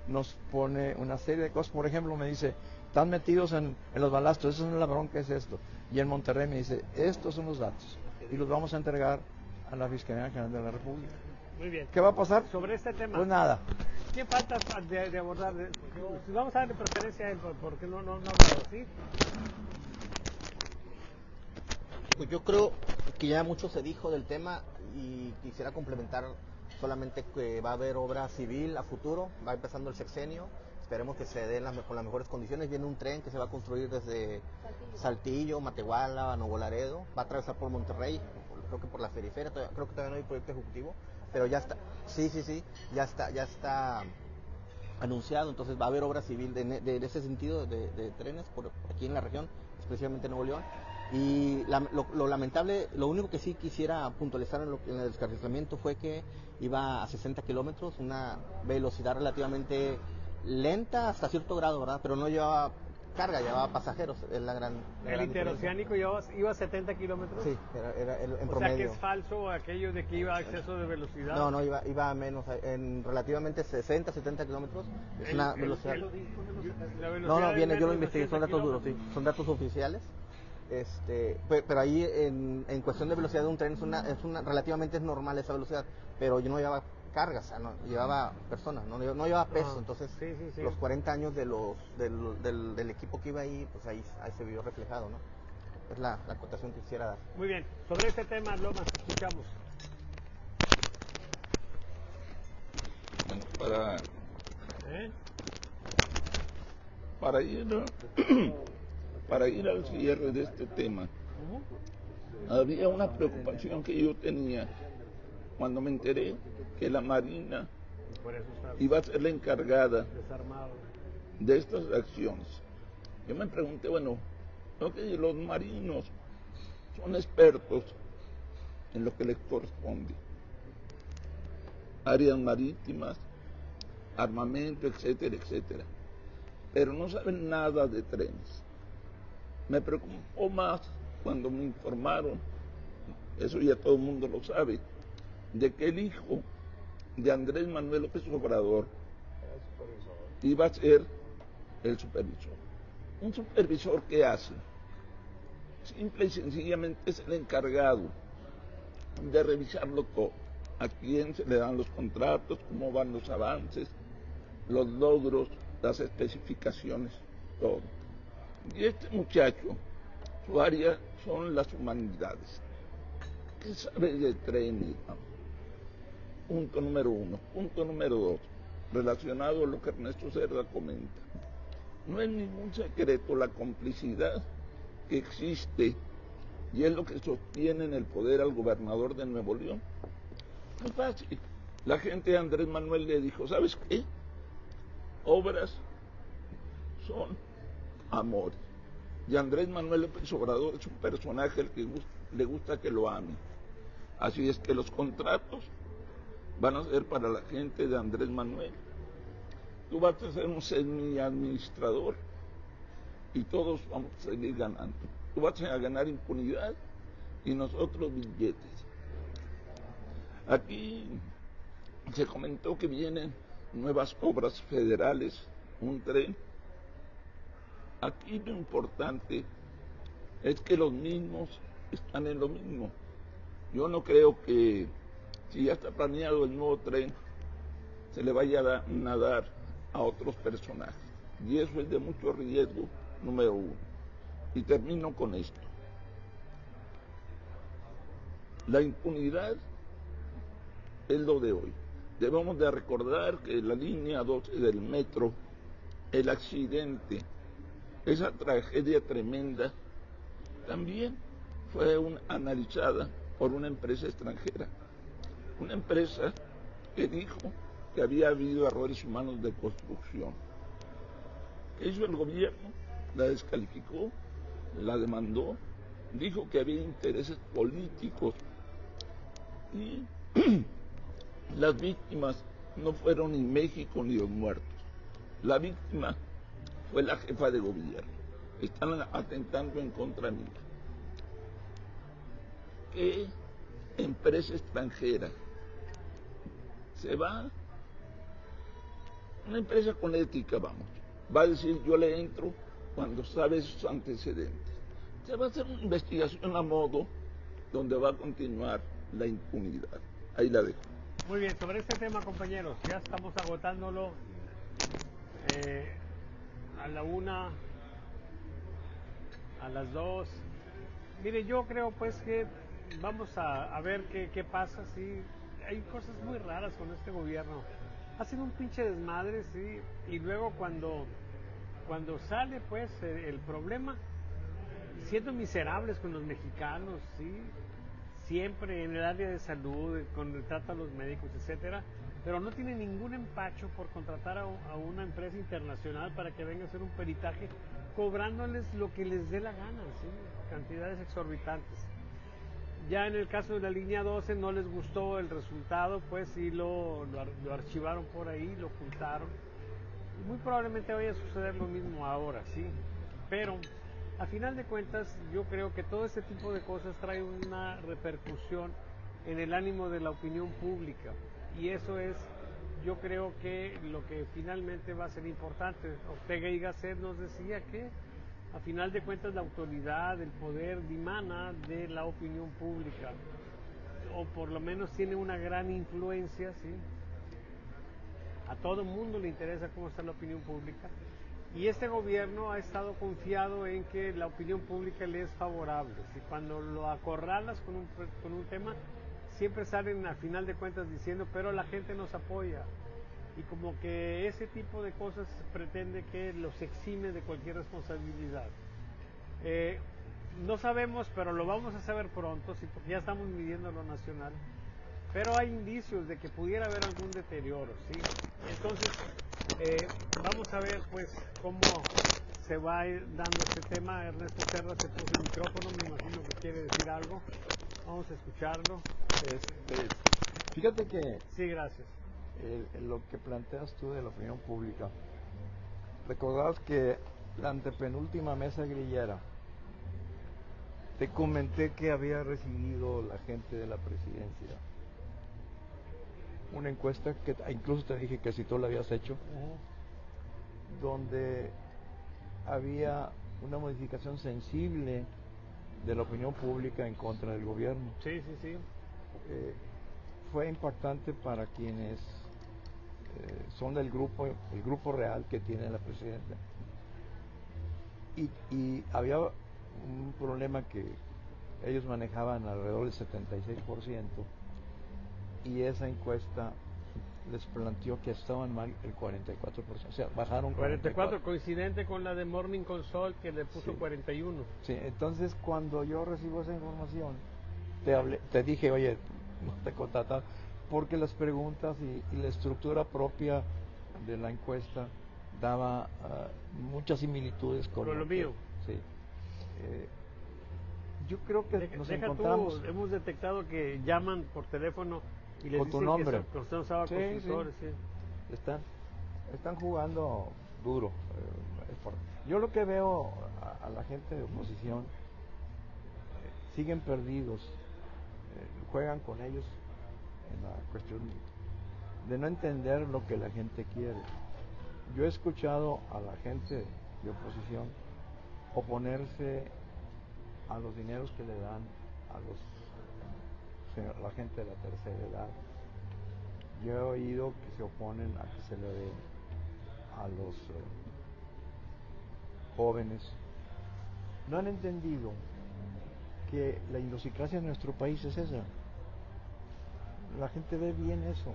nos pone una serie de cosas. Por ejemplo, me dice, están metidos en los balastros, eso es la bronca, es esto. Y en Monterrey me dice, estos son los datos. Y los vamos a entregar a la Fiscalía General de la República. Muy bien. ¿Qué va a pasar? Sobre este tema. Pues nada. ¿Qué falta de abordar? Vamos a darle preferencia a él, porque no hablado, ¿sí? Pues yo creo que ya mucho se dijo del tema y quisiera complementar solamente que va a haber obra civil a futuro, va empezando el sexenio, esperemos que se den con las mejores condiciones. Viene un tren que se va a construir desde Saltillo, Matehuala, Nuevo Laredo, va a atravesar por Monterrey, creo que por la periferia, creo que todavía no hay proyecto ejecutivo, pero ya está, sí, ya está anunciado, entonces va a haber obra civil de ese sentido de trenes por aquí en la región, especialmente en Nuevo León. Y lo lamentable, lo único que sí quisiera puntualizar en el descarrilamiento fue que iba a 60 kilómetros, una velocidad relativamente lenta hasta cierto grado, ¿verdad? Pero no llevaba carga, llevaba pasajeros, es la gran ¿El interoceánico iba a 70 kilómetros? Sí, era en promedio. O sea que es falso aquello de que iba a exceso de velocidad. No, iba a menos, en relativamente 60, 70 kilómetros, es una velocidad. No, viene, yo lo investigué, son datos duros, sí, son datos oficiales. Pero ahí en cuestión de velocidad de un tren relativamente es normal esa velocidad, pero yo no llevaba cargas, o sea, no llevaba personas, no llevaba peso, entonces sí. Los 40 años del equipo que iba ahí, pues ahí se vio reflejado, ¿no? Es la acotación que quisiera dar. Muy bien, sobre este tema, Lomas, escuchamos. Bueno, para ir al cierre de este tema, había una preocupación que yo tenía cuando me enteré que la Marina iba a ser la encargada de estas acciones. Yo me pregunté, bueno, los marinos son expertos en lo que les corresponde: áreas marítimas, armamento, etcétera, etcétera, pero no saben nada de trenes. Me preocupó más cuando me informaron, eso ya todo el mundo lo sabe, de que el hijo de Andrés Manuel López Obrador iba a ser el supervisor. Un supervisor, ¿qué hace? Simple y sencillamente es el encargado de revisarlo todo. A quién se le dan los contratos, cómo van los avances, los logros, las especificaciones, todo. Y este muchacho, su área son las humanidades. ¿Qué sabe de trenes? Punto número 1. Punto número 2, relacionado a lo que Ernesto Cerda comenta. No es ningún secreto la complicidad que existe, y es lo que sostiene en el poder al gobernador de Nuevo León. Es fácil. La gente de Andrés Manuel le dijo, ¿sabes qué? Obras son amores. Y Andrés Manuel López Obrador es un personaje al que le gusta que lo amen. Así es que los contratos van a ser para la gente de Andrés Manuel. Tú vas a ser un semi-administrador y todos vamos a seguir ganando. Tú vas a ganar impunidad y nosotros billetes. Aquí se comentó que vienen nuevas obras federales, un tren. Aquí lo importante es que los mismos están en lo mismo. Yo no creo que, si ya está planeado el nuevo tren, se le vaya a dar a otros personajes. Y eso es de mucho riesgo, número 1. Y termino con esto. La impunidad es lo de hoy. Debemos de recordar que la línea 12 del metro, el accidente, esa tragedia tremenda, también fue analizada por una empresa extranjera. Una empresa que dijo que había habido errores humanos de construcción. ¿Qué hizo el gobierno? La descalificó, la demandó, dijo que había intereses políticos y las víctimas no fueron ni México ni los muertos. La víctima fue la jefa de gobierno. Están atentando en contra mía. ¿Qué empresa extranjera se va? Una empresa con ética, vamos, va a decir yo le entro cuando sabe sus antecedentes. Se va a hacer una investigación a modo donde va a continuar la impunidad. Ahí la dejo. Muy bien, sobre este tema, compañeros, ya estamos agotándolo a la 1, a las 2. Mire, yo creo pues que vamos a ver qué pasa. Sí, hay cosas muy raras con este gobierno. Hacen un pinche desmadre, sí, y luego cuando sale pues el problema, siendo miserables con los mexicanos, sí, siempre en el área de salud, con el trato a los médicos, etcétera, pero no tienen ningún empacho por contratar a una empresa internacional para que venga a hacer un peritaje cobrándoles lo que les dé la gana, ¿sí? Cantidades exorbitantes. Ya en el caso de la línea 12 no les gustó el resultado, pues sí lo archivaron por ahí, lo ocultaron. Y muy probablemente vaya a suceder lo mismo ahora, ¿sí? Pero a final de cuentas yo creo que todo este tipo de cosas trae una repercusión en el ánimo de la opinión pública. Y eso es, yo creo que lo que finalmente va a ser importante. Ortega y Gasset nos decía que a final de cuentas la autoridad, el poder dimana de la opinión pública, o por lo menos tiene una gran influencia, ¿sí? A todo mundo le interesa cómo está la opinión pública, y este gobierno ha estado confiado en que la opinión pública le es favorable. ¿Sí? Cuando lo acorralas con un tema, siempre salen a final de cuentas diciendo, pero la gente nos apoya. Y como que ese tipo de cosas pretende que los exime de cualquier responsabilidad. No sabemos, pero lo vamos a saber pronto, ¿sí? Porque ya estamos midiendo lo nacional. Pero hay indicios de que pudiera haber algún deterioro, ¿sí? Entonces, vamos a ver pues cómo se va dando este tema. Ernesto Serra se puso el micrófono, me imagino que quiere decir algo. Vamos a escucharlo. Fíjate que... Sí, gracias. Lo que planteas tú de la opinión pública, recordás que la antepenúltima mesa grillera te comenté que había recibido la gente de la presidencia una encuesta que incluso te dije que si tú la habías hecho, donde había una modificación sensible de la opinión pública en contra del gobierno. Sí, sí, sí. Fue impactante para quienes son del grupo, el grupo real que tiene la presidenta. Y había un problema que ellos manejaban alrededor del 76%, y esa encuesta les planteó que estaban mal el 44%, o sea, bajaron 44, coincidente con la de Morning Consult que le puso 41. Sí, entonces cuando yo recibo esa información, te dije, oye, no te contrataron, porque las preguntas y la estructura propia de la encuesta daba muchas similitudes con lo mío. Sí. Yo creo que nos encontramos... hemos detectado que llaman por teléfono y les con dicen tu nombre. que son consultores. Sí. Están jugando duro. Yo lo que veo a la gente de oposición, siguen perdidos, juegan con ellos en la cuestión de no entender lo que la gente quiere. Yo he escuchado a la gente de oposición oponerse a los dineros que le dan a la gente de la tercera edad. Yo he oído que se oponen a que se le dé a los jóvenes. No han entendido que la idiosincrasia de nuestro país es esa. La gente ve bien eso.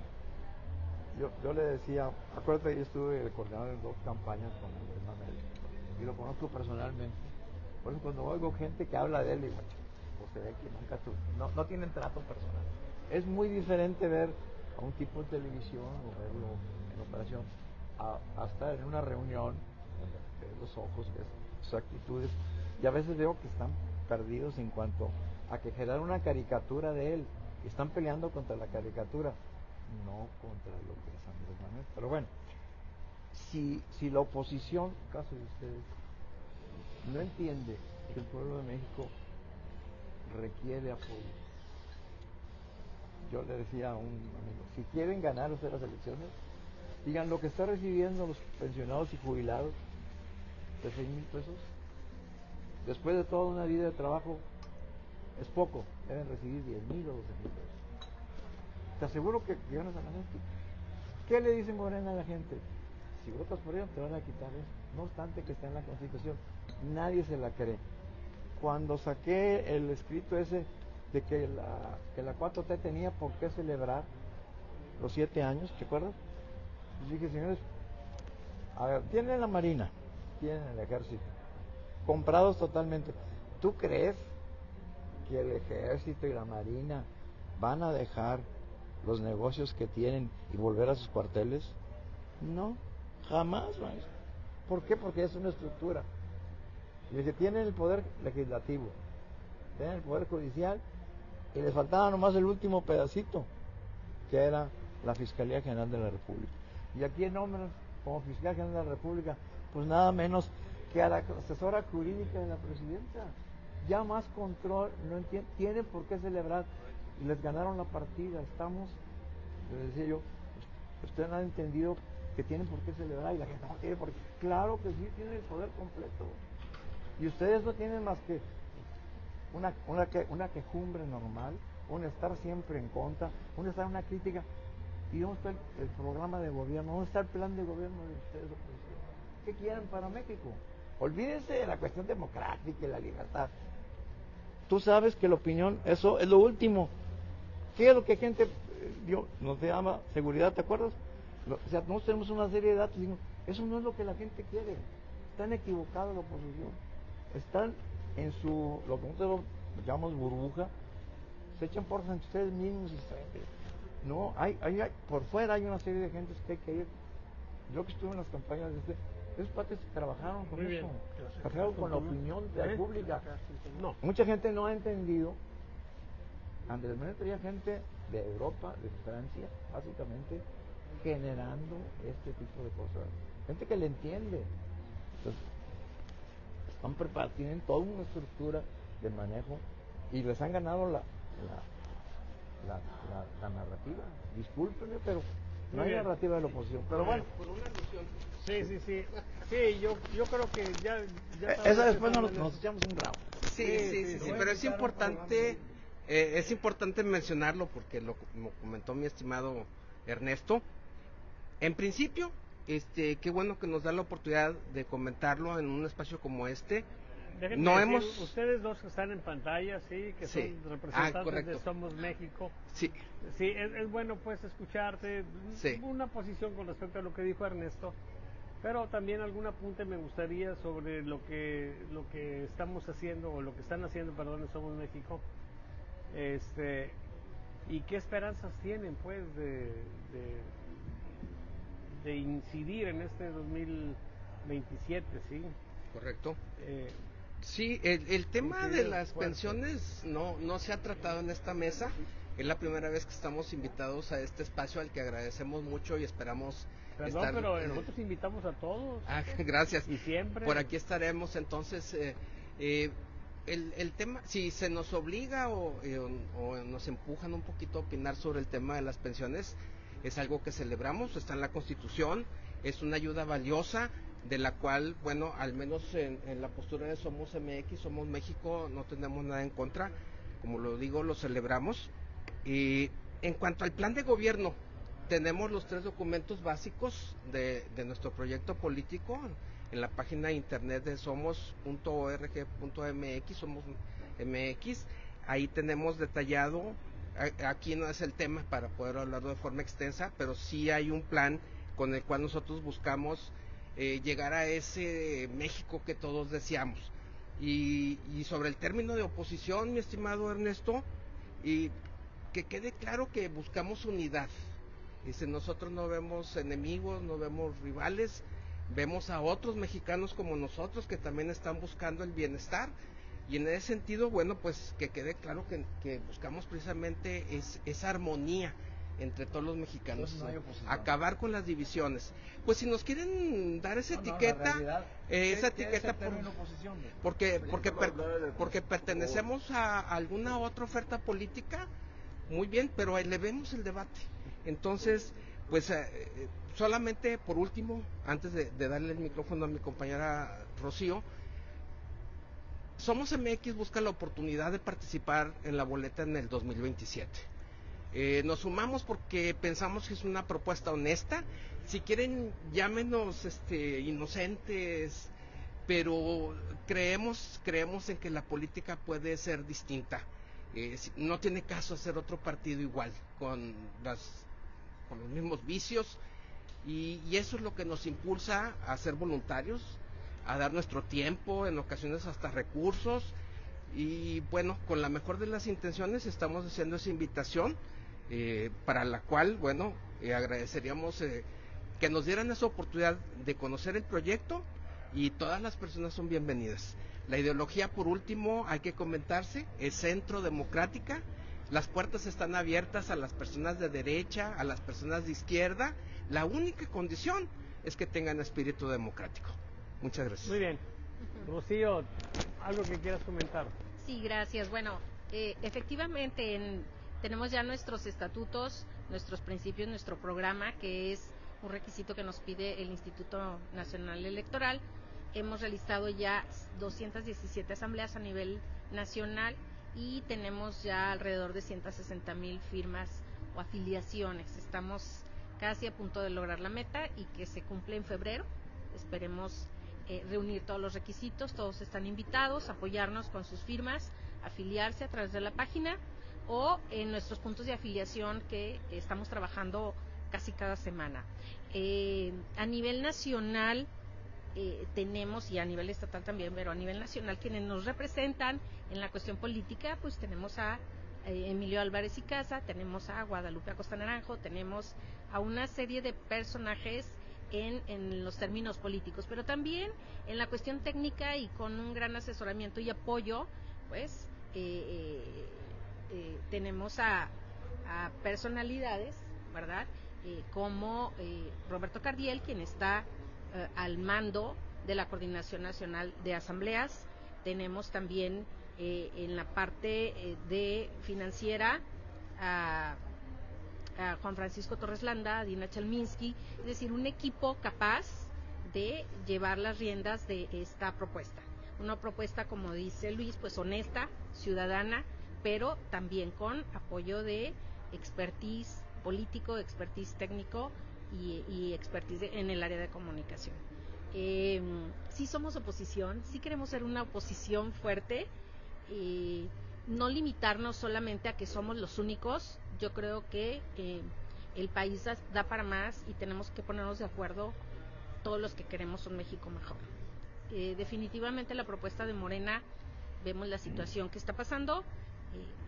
Yo le decía, acuérdate, yo estuve de coordinador en 2 campañas con Andrés Manuel y lo conozco personalmente. Por eso cuando oigo gente que habla de él, digo, pues se ve que nunca no tienen trato personal. Es muy diferente ver a un tipo en televisión o verlo en operación a estar en una reunión, ver los ojos, ver sus actitudes, y a veces veo que están perdidos en cuanto a que generar una caricatura de él. Están peleando contra la caricatura, no contra lo que es Andrés Manuel. Pero bueno, si la oposición, en caso de ustedes, no entiende que el pueblo de México requiere apoyo. Yo le decía a un amigo, si quieren ganar ustedes las elecciones, digan lo que está recibiendo los pensionados y jubilados de 6,000 pesos. Después de toda una vida de trabajo, es poco, deben recibir 10,000 o 12,000 pesos. Te aseguro que ganas a la gente. ¿Qué le dicen Morena a la gente? Si votas por ellos te van a quitar eso. No obstante que está en la Constitución, nadie se la cree. Cuando saqué el escrito ese de que la 4T tenía por qué celebrar los 7 años, ¿te acuerdas? Pues dije, señores, a ver, tienen la Marina, tienen el Ejército, comprados totalmente. ¿Tú crees que el Ejército y la Marina van a dejar los negocios que tienen y volver a sus cuarteles? No, jamás, maestro. ¿Por qué? Porque es una estructura. Y que tienen el poder legislativo, tienen el poder judicial, y les faltaba nomás el último pedacito, que era la Fiscalía General de la República. Y aquí nombran como Fiscal General de la República, pues nada menos que a la asesora jurídica de la presidenta. Ya más control, no tienen por qué celebrar, y les ganaron la partida. Estamos, les decía yo, ustedes no han entendido que tienen por qué celebrar, y la gente no tiene por qué. Claro que sí, tienen el poder completo. Y ustedes no tienen más que una quejumbre normal, un estar siempre en contra, un estar en una crítica. ¿Y dónde está el programa de gobierno? ¿Dónde está el plan de gobierno de ustedes, oposición? ¿Qué quieren para México? Olvídense de la cuestión democrática y la libertad. Tú sabes que la opinión, eso es lo último. ¿Qué es lo que gente nos llama seguridad? ¿Te acuerdas? O sea, nosotros tenemos una serie de datos y digo, eso no es lo que la gente quiere. Están equivocados la oposición. Están en su, lo que nosotros llamamos burbuja, se echan porras entre ustedes mismos y no, por fuera hay una serie de gentes que hay que ir. Yo que estuve en las campañas esos pates trabajaron con muy eso, bien. trabajaron con la opinión de la pública. No. Mucha gente no ha entendido. Andrés Manuel traía gente de Europa, de Francia, básicamente, generando este tipo de cosas. Gente que le entiende. Entonces, están preparados, tienen toda una estructura de manejo y les han ganado la narrativa. Discúlpenme, pero no hay narrativa de la oposición. Pero bueno. Por una alusión. Sí, yo creo que ya esa después nos echamos un bravo. Sí, pero es importante mencionarlo porque lo comentó mi estimado Ernesto. En principio, qué bueno que nos da la oportunidad de comentarlo en un espacio como este. Déjenme decir, ustedes dos que están en pantalla, sí, que son representantes de Somos México. Sí, es bueno pues escucharte una posición con respecto a lo que dijo Ernesto, pero también algún apunte me gustaría sobre lo que estamos haciendo, o lo que están haciendo, perdón, en Somos México. Y qué esperanzas tienen pues de incidir en este 2027, ¿sí? Correcto. Sí, el tema de las pensiones no se ha tratado en esta mesa. Es la primera vez que estamos invitados a este espacio al que agradecemos mucho y esperamos estar... pero nosotros invitamos a todos. Gracias. Y siempre. Por aquí estaremos. Entonces, el tema, si se nos obliga o nos empujan un poquito a opinar sobre el tema de las pensiones, es algo que celebramos, está en la Constitución, es una ayuda valiosa, de la cual, bueno, al menos en la postura de Somos MX, Somos México, no tenemos nada en contra, como lo digo, lo celebramos. Y en cuanto al plan de gobierno, tenemos los 3 documentos básicos de nuestro proyecto político en la página de internet de somos.org.mx, Somos MX. Ahí tenemos detallado, aquí no es el tema para poder hablarlo de forma extensa, pero sí hay un plan con el cual nosotros buscamos llegar a ese México que todos deseamos. Y sobre el término de oposición, mi estimado Ernesto, y que quede claro que buscamos unidad. Nosotros no vemos enemigos, no vemos rivales, vemos a otros mexicanos como nosotros que también están buscando el bienestar, y en ese sentido, bueno, pues que quede claro que buscamos precisamente esa armonía entre todos los mexicanos, acabar con las divisiones. Pues si nos quieren dar esa etiqueta, porque pertenecemos a alguna otra oferta política, muy bien, pero elevemos el debate. Entonces, pues solamente por último, antes de darle el micrófono a mi compañera Rocío, Somos MX busca la oportunidad de participar en la boleta en el 2027. Nos sumamos porque pensamos que es una propuesta honesta. Si quieren, llámenos inocentes, pero creemos en que la política puede ser distinta. No tiene caso hacer otro partido igual, con los mismos vicios, y eso es lo que nos impulsa a ser voluntarios, a dar nuestro tiempo, en ocasiones hasta recursos, y bueno, con la mejor de las intenciones estamos haciendo esa invitación. para la cual, bueno, agradeceríamos que nos dieran esa oportunidad de conocer el proyecto, y todas las personas son bienvenidas. La ideología, por último, hay que comentarse, es centro democrática. Las puertas están abiertas a las personas de derecha, a las personas de izquierda. La única condición es que tengan espíritu democrático. Muchas gracias. Muy bien. Rocío, ¿algo que quieras comentar? Sí, gracias. Bueno, efectivamente tenemos ya nuestros estatutos, nuestros principios, nuestro programa, que es un requisito que nos pide el Instituto Nacional Electoral. Hemos realizado ya 217 asambleas a nivel nacional y tenemos ya alrededor de 160,000 firmas o afiliaciones. Estamos casi a punto de lograr la meta y que se cumple en febrero. Esperemos reunir todos los requisitos. Todos están invitados a apoyarnos con sus firmas, afiliarse a través de la página o en nuestros puntos de afiliación que estamos trabajando casi cada semana. A nivel nacional tenemos, y a nivel estatal también, pero a nivel nacional quienes nos representan en la cuestión política, pues tenemos a Emilio Álvarez y Casa, tenemos a Guadalupe Acosta Naranjo, tenemos a una serie de personajes en los términos políticos, pero también en la cuestión técnica y con un gran asesoramiento y apoyo, pues tenemos a personalidades, ¿verdad? Como Roberto Cardiel, quien está al mando de la Coordinación Nacional de Asambleas. Tenemos también en la parte de financiera a Juan Francisco Torres Landa, a Dina Chalminsky, es decir, un equipo capaz de llevar las riendas de esta propuesta. Una propuesta, como dice Luis, pues honesta, ciudadana, pero también con apoyo de expertise político, expertise técnico y expertise en el área de comunicación. Sí somos oposición, sí queremos ser una oposición fuerte, no limitarnos solamente a que somos los únicos. Yo creo que el país da para más y tenemos que ponernos de acuerdo todos los que queremos un México mejor. Definitivamente la propuesta de Morena, vemos la situación que está pasando,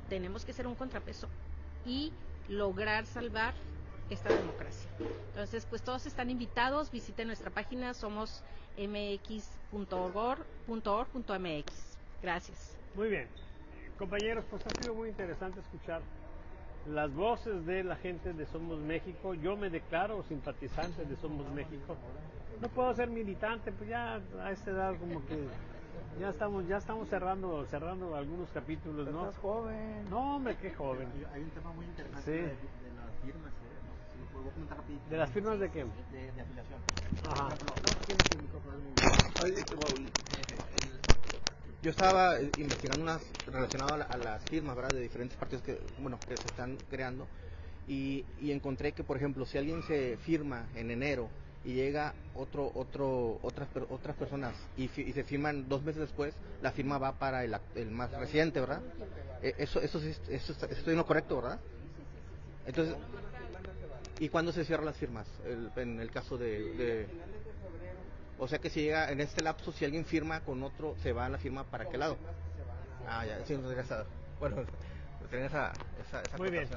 tenemos que ser un contrapeso y lograr salvar esta democracia. Entonces, pues todos están invitados, visiten nuestra página, somos mx.org.mx. Gracias. Muy bien. Compañeros, pues ha sido muy interesante escuchar las voces de la gente de Somos México. Yo me declaro simpatizante de Somos México. No puedo ser militante, pues ya a esta edad como que ya estamos cerrando algunos capítulos, ¿no? Estás joven. No, hombre, qué joven. Hay un tema muy interesante Sí. de las firmas, no sé si lo puedo comentar rapidito. ¿De las firmas de qué? De afiliación. Ajá. Yo estaba investigando unas relacionadas a las firmas, ¿verdad? De diferentes partidos que se están creando y encontré que, por ejemplo, si alguien se firma en enero y llega otras personas y se firman 2 meses después, la firma va para el más reciente, ¿verdad? Eso estoy en lo correcto, ¿verdad? Entonces, ¿y cuándo se cierran las firmas? En el caso de o sea que si llega en este lapso, si alguien firma con otro, se va a la firma para qué lado. Ah, ya, sí, no esa. Bueno, tenía esa muy bien.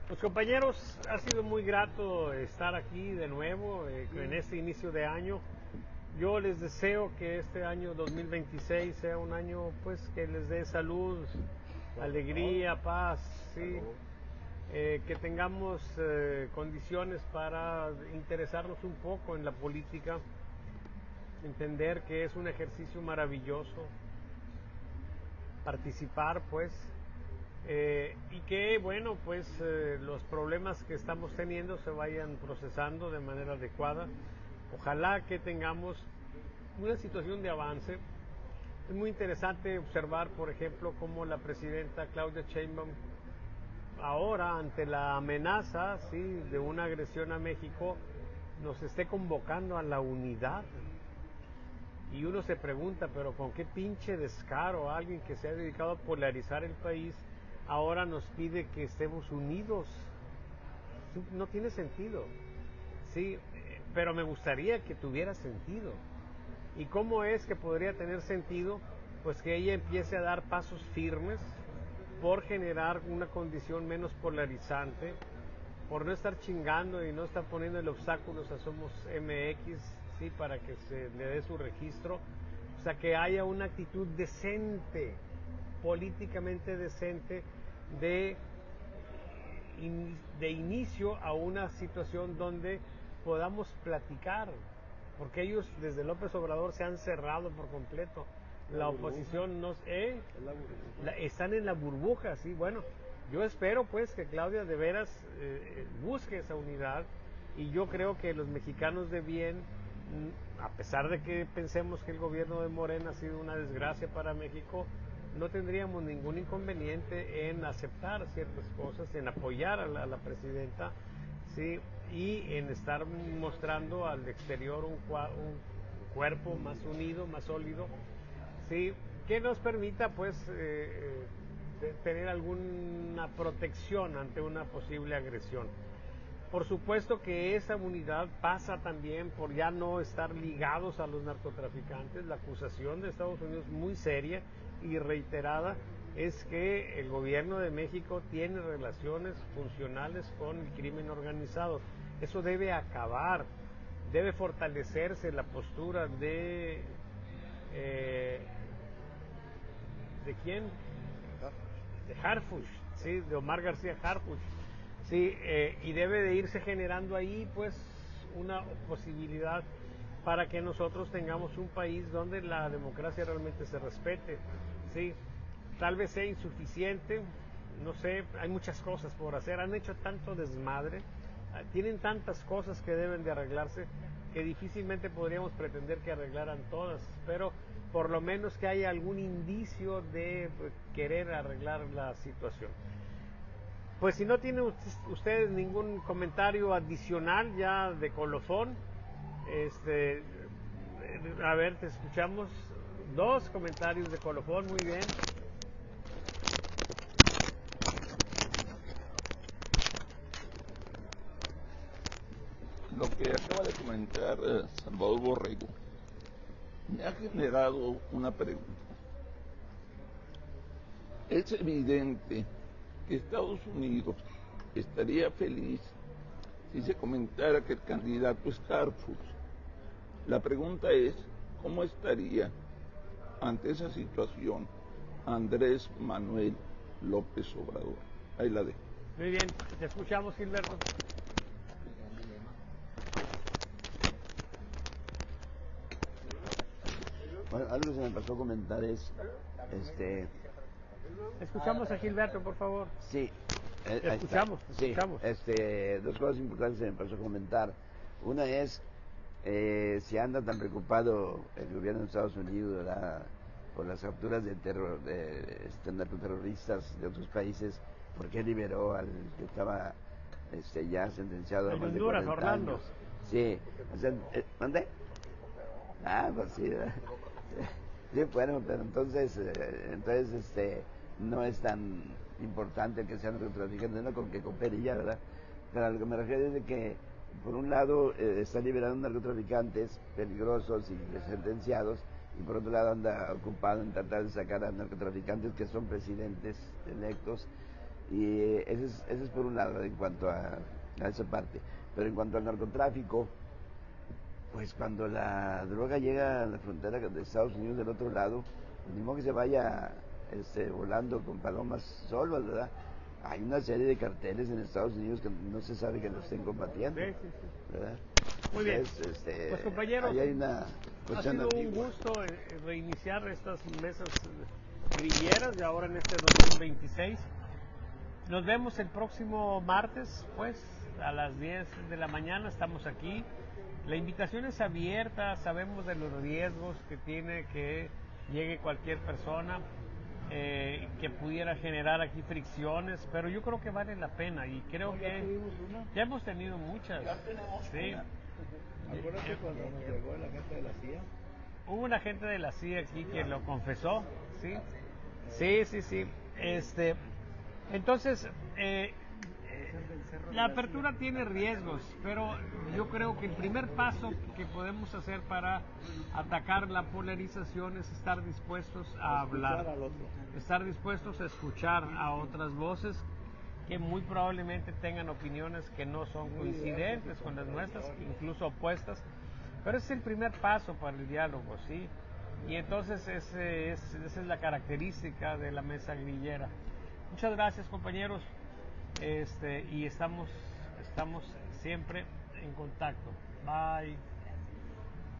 Pues compañeros, ha sido muy grato estar aquí de nuevo en este inicio de año. Yo les deseo que este año 2026 sea un año pues que les dé salud, alegría, paz, ¿sí? Que tengamos condiciones para interesarnos un poco en la política, entender que es un ejercicio maravilloso participar pues y que bueno pues los problemas que estamos teniendo se vayan procesando de manera adecuada. Ojalá que tengamos una situación de avance. Es muy interesante observar, por ejemplo, cómo la presidenta Claudia Sheinbaum ahora, ante la amenaza, ¿sí?, de una agresión a México, nos esté convocando a la unidad. Y uno se pregunta, pero con qué pinche descaro alguien que se ha dedicado a polarizar el país ahora nos pide que estemos unidos. No tiene sentido. Sí, pero me gustaría que tuviera sentido. ¿Y cómo es que podría tener sentido? Pues que ella empiece a dar pasos firmes por generar una condición menos polarizante, por no estar chingando y no estar poniendo el obstáculos a Somos MX, ¿sí? Para que se le dé su registro. O sea, que haya una actitud decente, políticamente decente, de inicio a una situación donde podamos platicar, porque ellos desde López Obrador se han cerrado por completo. La oposición no están en la burbuja, sí. Bueno, yo espero pues que Claudia de veras busque esa unidad, y yo creo que los mexicanos de bien, a pesar de que pensemos que el gobierno de Morena ha sido una desgracia para México, no tendríamos ningún inconveniente en aceptar ciertas cosas, en apoyar a la presidenta, ¿sí? Y en estar mostrando al exterior un cuerpo más unido, más sólido, ¿sí? Que nos permita pues tener alguna protección ante una posible agresión. Por supuesto que esa unidad pasa también por ya no estar ligados a los narcotraficantes. La acusación de Estados Unidos, muy seria y reiterada, es que el gobierno de México tiene relaciones funcionales con el crimen organizado. Eso debe acabar, debe fortalecerse la postura ¿de quién? De Harfuch, ¿sí? De Omar García Harfuch. Sí, y debe de irse generando ahí pues una posibilidad para que nosotros tengamos un país donde la democracia realmente se respete, ¿sí? Tal vez sea insuficiente, no sé, hay muchas cosas por hacer, han hecho tanto desmadre, tienen tantas cosas que deben de arreglarse, que difícilmente podríamos pretender que arreglaran todas, pero por lo menos que haya algún indicio de querer arreglar la situación. Pues si no tienen ustedes ningún comentario adicional ya de colofón, a ver, te escuchamos. 2 comentarios de colofón, muy bien. Lo que acaba de comentar Salvador Borrego me ha generado una pregunta. Es evidente que Estados Unidos estaría feliz si se comentara que el candidato es Harfuch. La pregunta es, ¿cómo estaría ante esa situación Andrés Manuel López Obrador? Ahí la dejo. Muy bien, te escuchamos, Gilberto. Bueno, algo que se me pasó a comentar es, Escuchamos a Gilberto, por favor. Sí. Escuchamos. 2 cosas importantes se me pasó a comentar. Una es, si anda tan preocupado el gobierno de Estados Unidos, ¿verdad?, por las capturas de narcoterroristas de otros países, ¿por qué liberó al que estaba ya sentenciado a más de 40 Orlando. años? Sí. O sea, ¿dónde? Ah, pues sí, ¿verdad? Sí, bueno, pero entonces no es tan importante que sean narcotraficantes, no, con que coopere ya, ¿verdad? Pero a lo que me refiero es de que, por un lado, está liberando narcotraficantes peligrosos y sentenciados, y por otro lado anda ocupado en tratar de sacar a narcotraficantes que son presidentes electos, y ese es por un lado, en cuanto a esa parte. Pero en cuanto al narcotráfico, pues cuando la droga llega a la frontera de Estados Unidos del otro lado, ni modo que se vaya volando con palomas solos, ¿verdad? Hay una serie de carteles en Estados Unidos que no se sabe que lo estén combatiendo, ¿verdad? Muy bien. Pues compañeros, ahí hay una ha sido un gusto reiniciar estas mesas grilleras, y ahora en este 2026. Nos vemos el próximo martes, pues, a las 10 de la mañana, estamos aquí. La invitación es abierta, sabemos de los riesgos que tiene que llegue cualquier persona, que pudiera generar aquí fricciones, pero yo creo que vale la pena, y creo que ya hemos tenido muchas. Ya tenemos sí. Acuérdate cuando nos llegó el agente de la CIA. Hubo un agente de la CIA aquí que lo confesó, ¿sí? Sí. Entonces, La apertura tiene riesgos, pero yo creo que el primer paso que podemos hacer para atacar la polarización es estar dispuestos a hablar, estar dispuestos a escuchar a otras voces que muy probablemente tengan opiniones que no son coincidentes con las nuestras, incluso opuestas, pero ese es el primer paso para el diálogo, ¿sí? Y entonces esa es la característica de la mesa grillera. Muchas gracias, compañeros, y estamos siempre en contacto. Bye.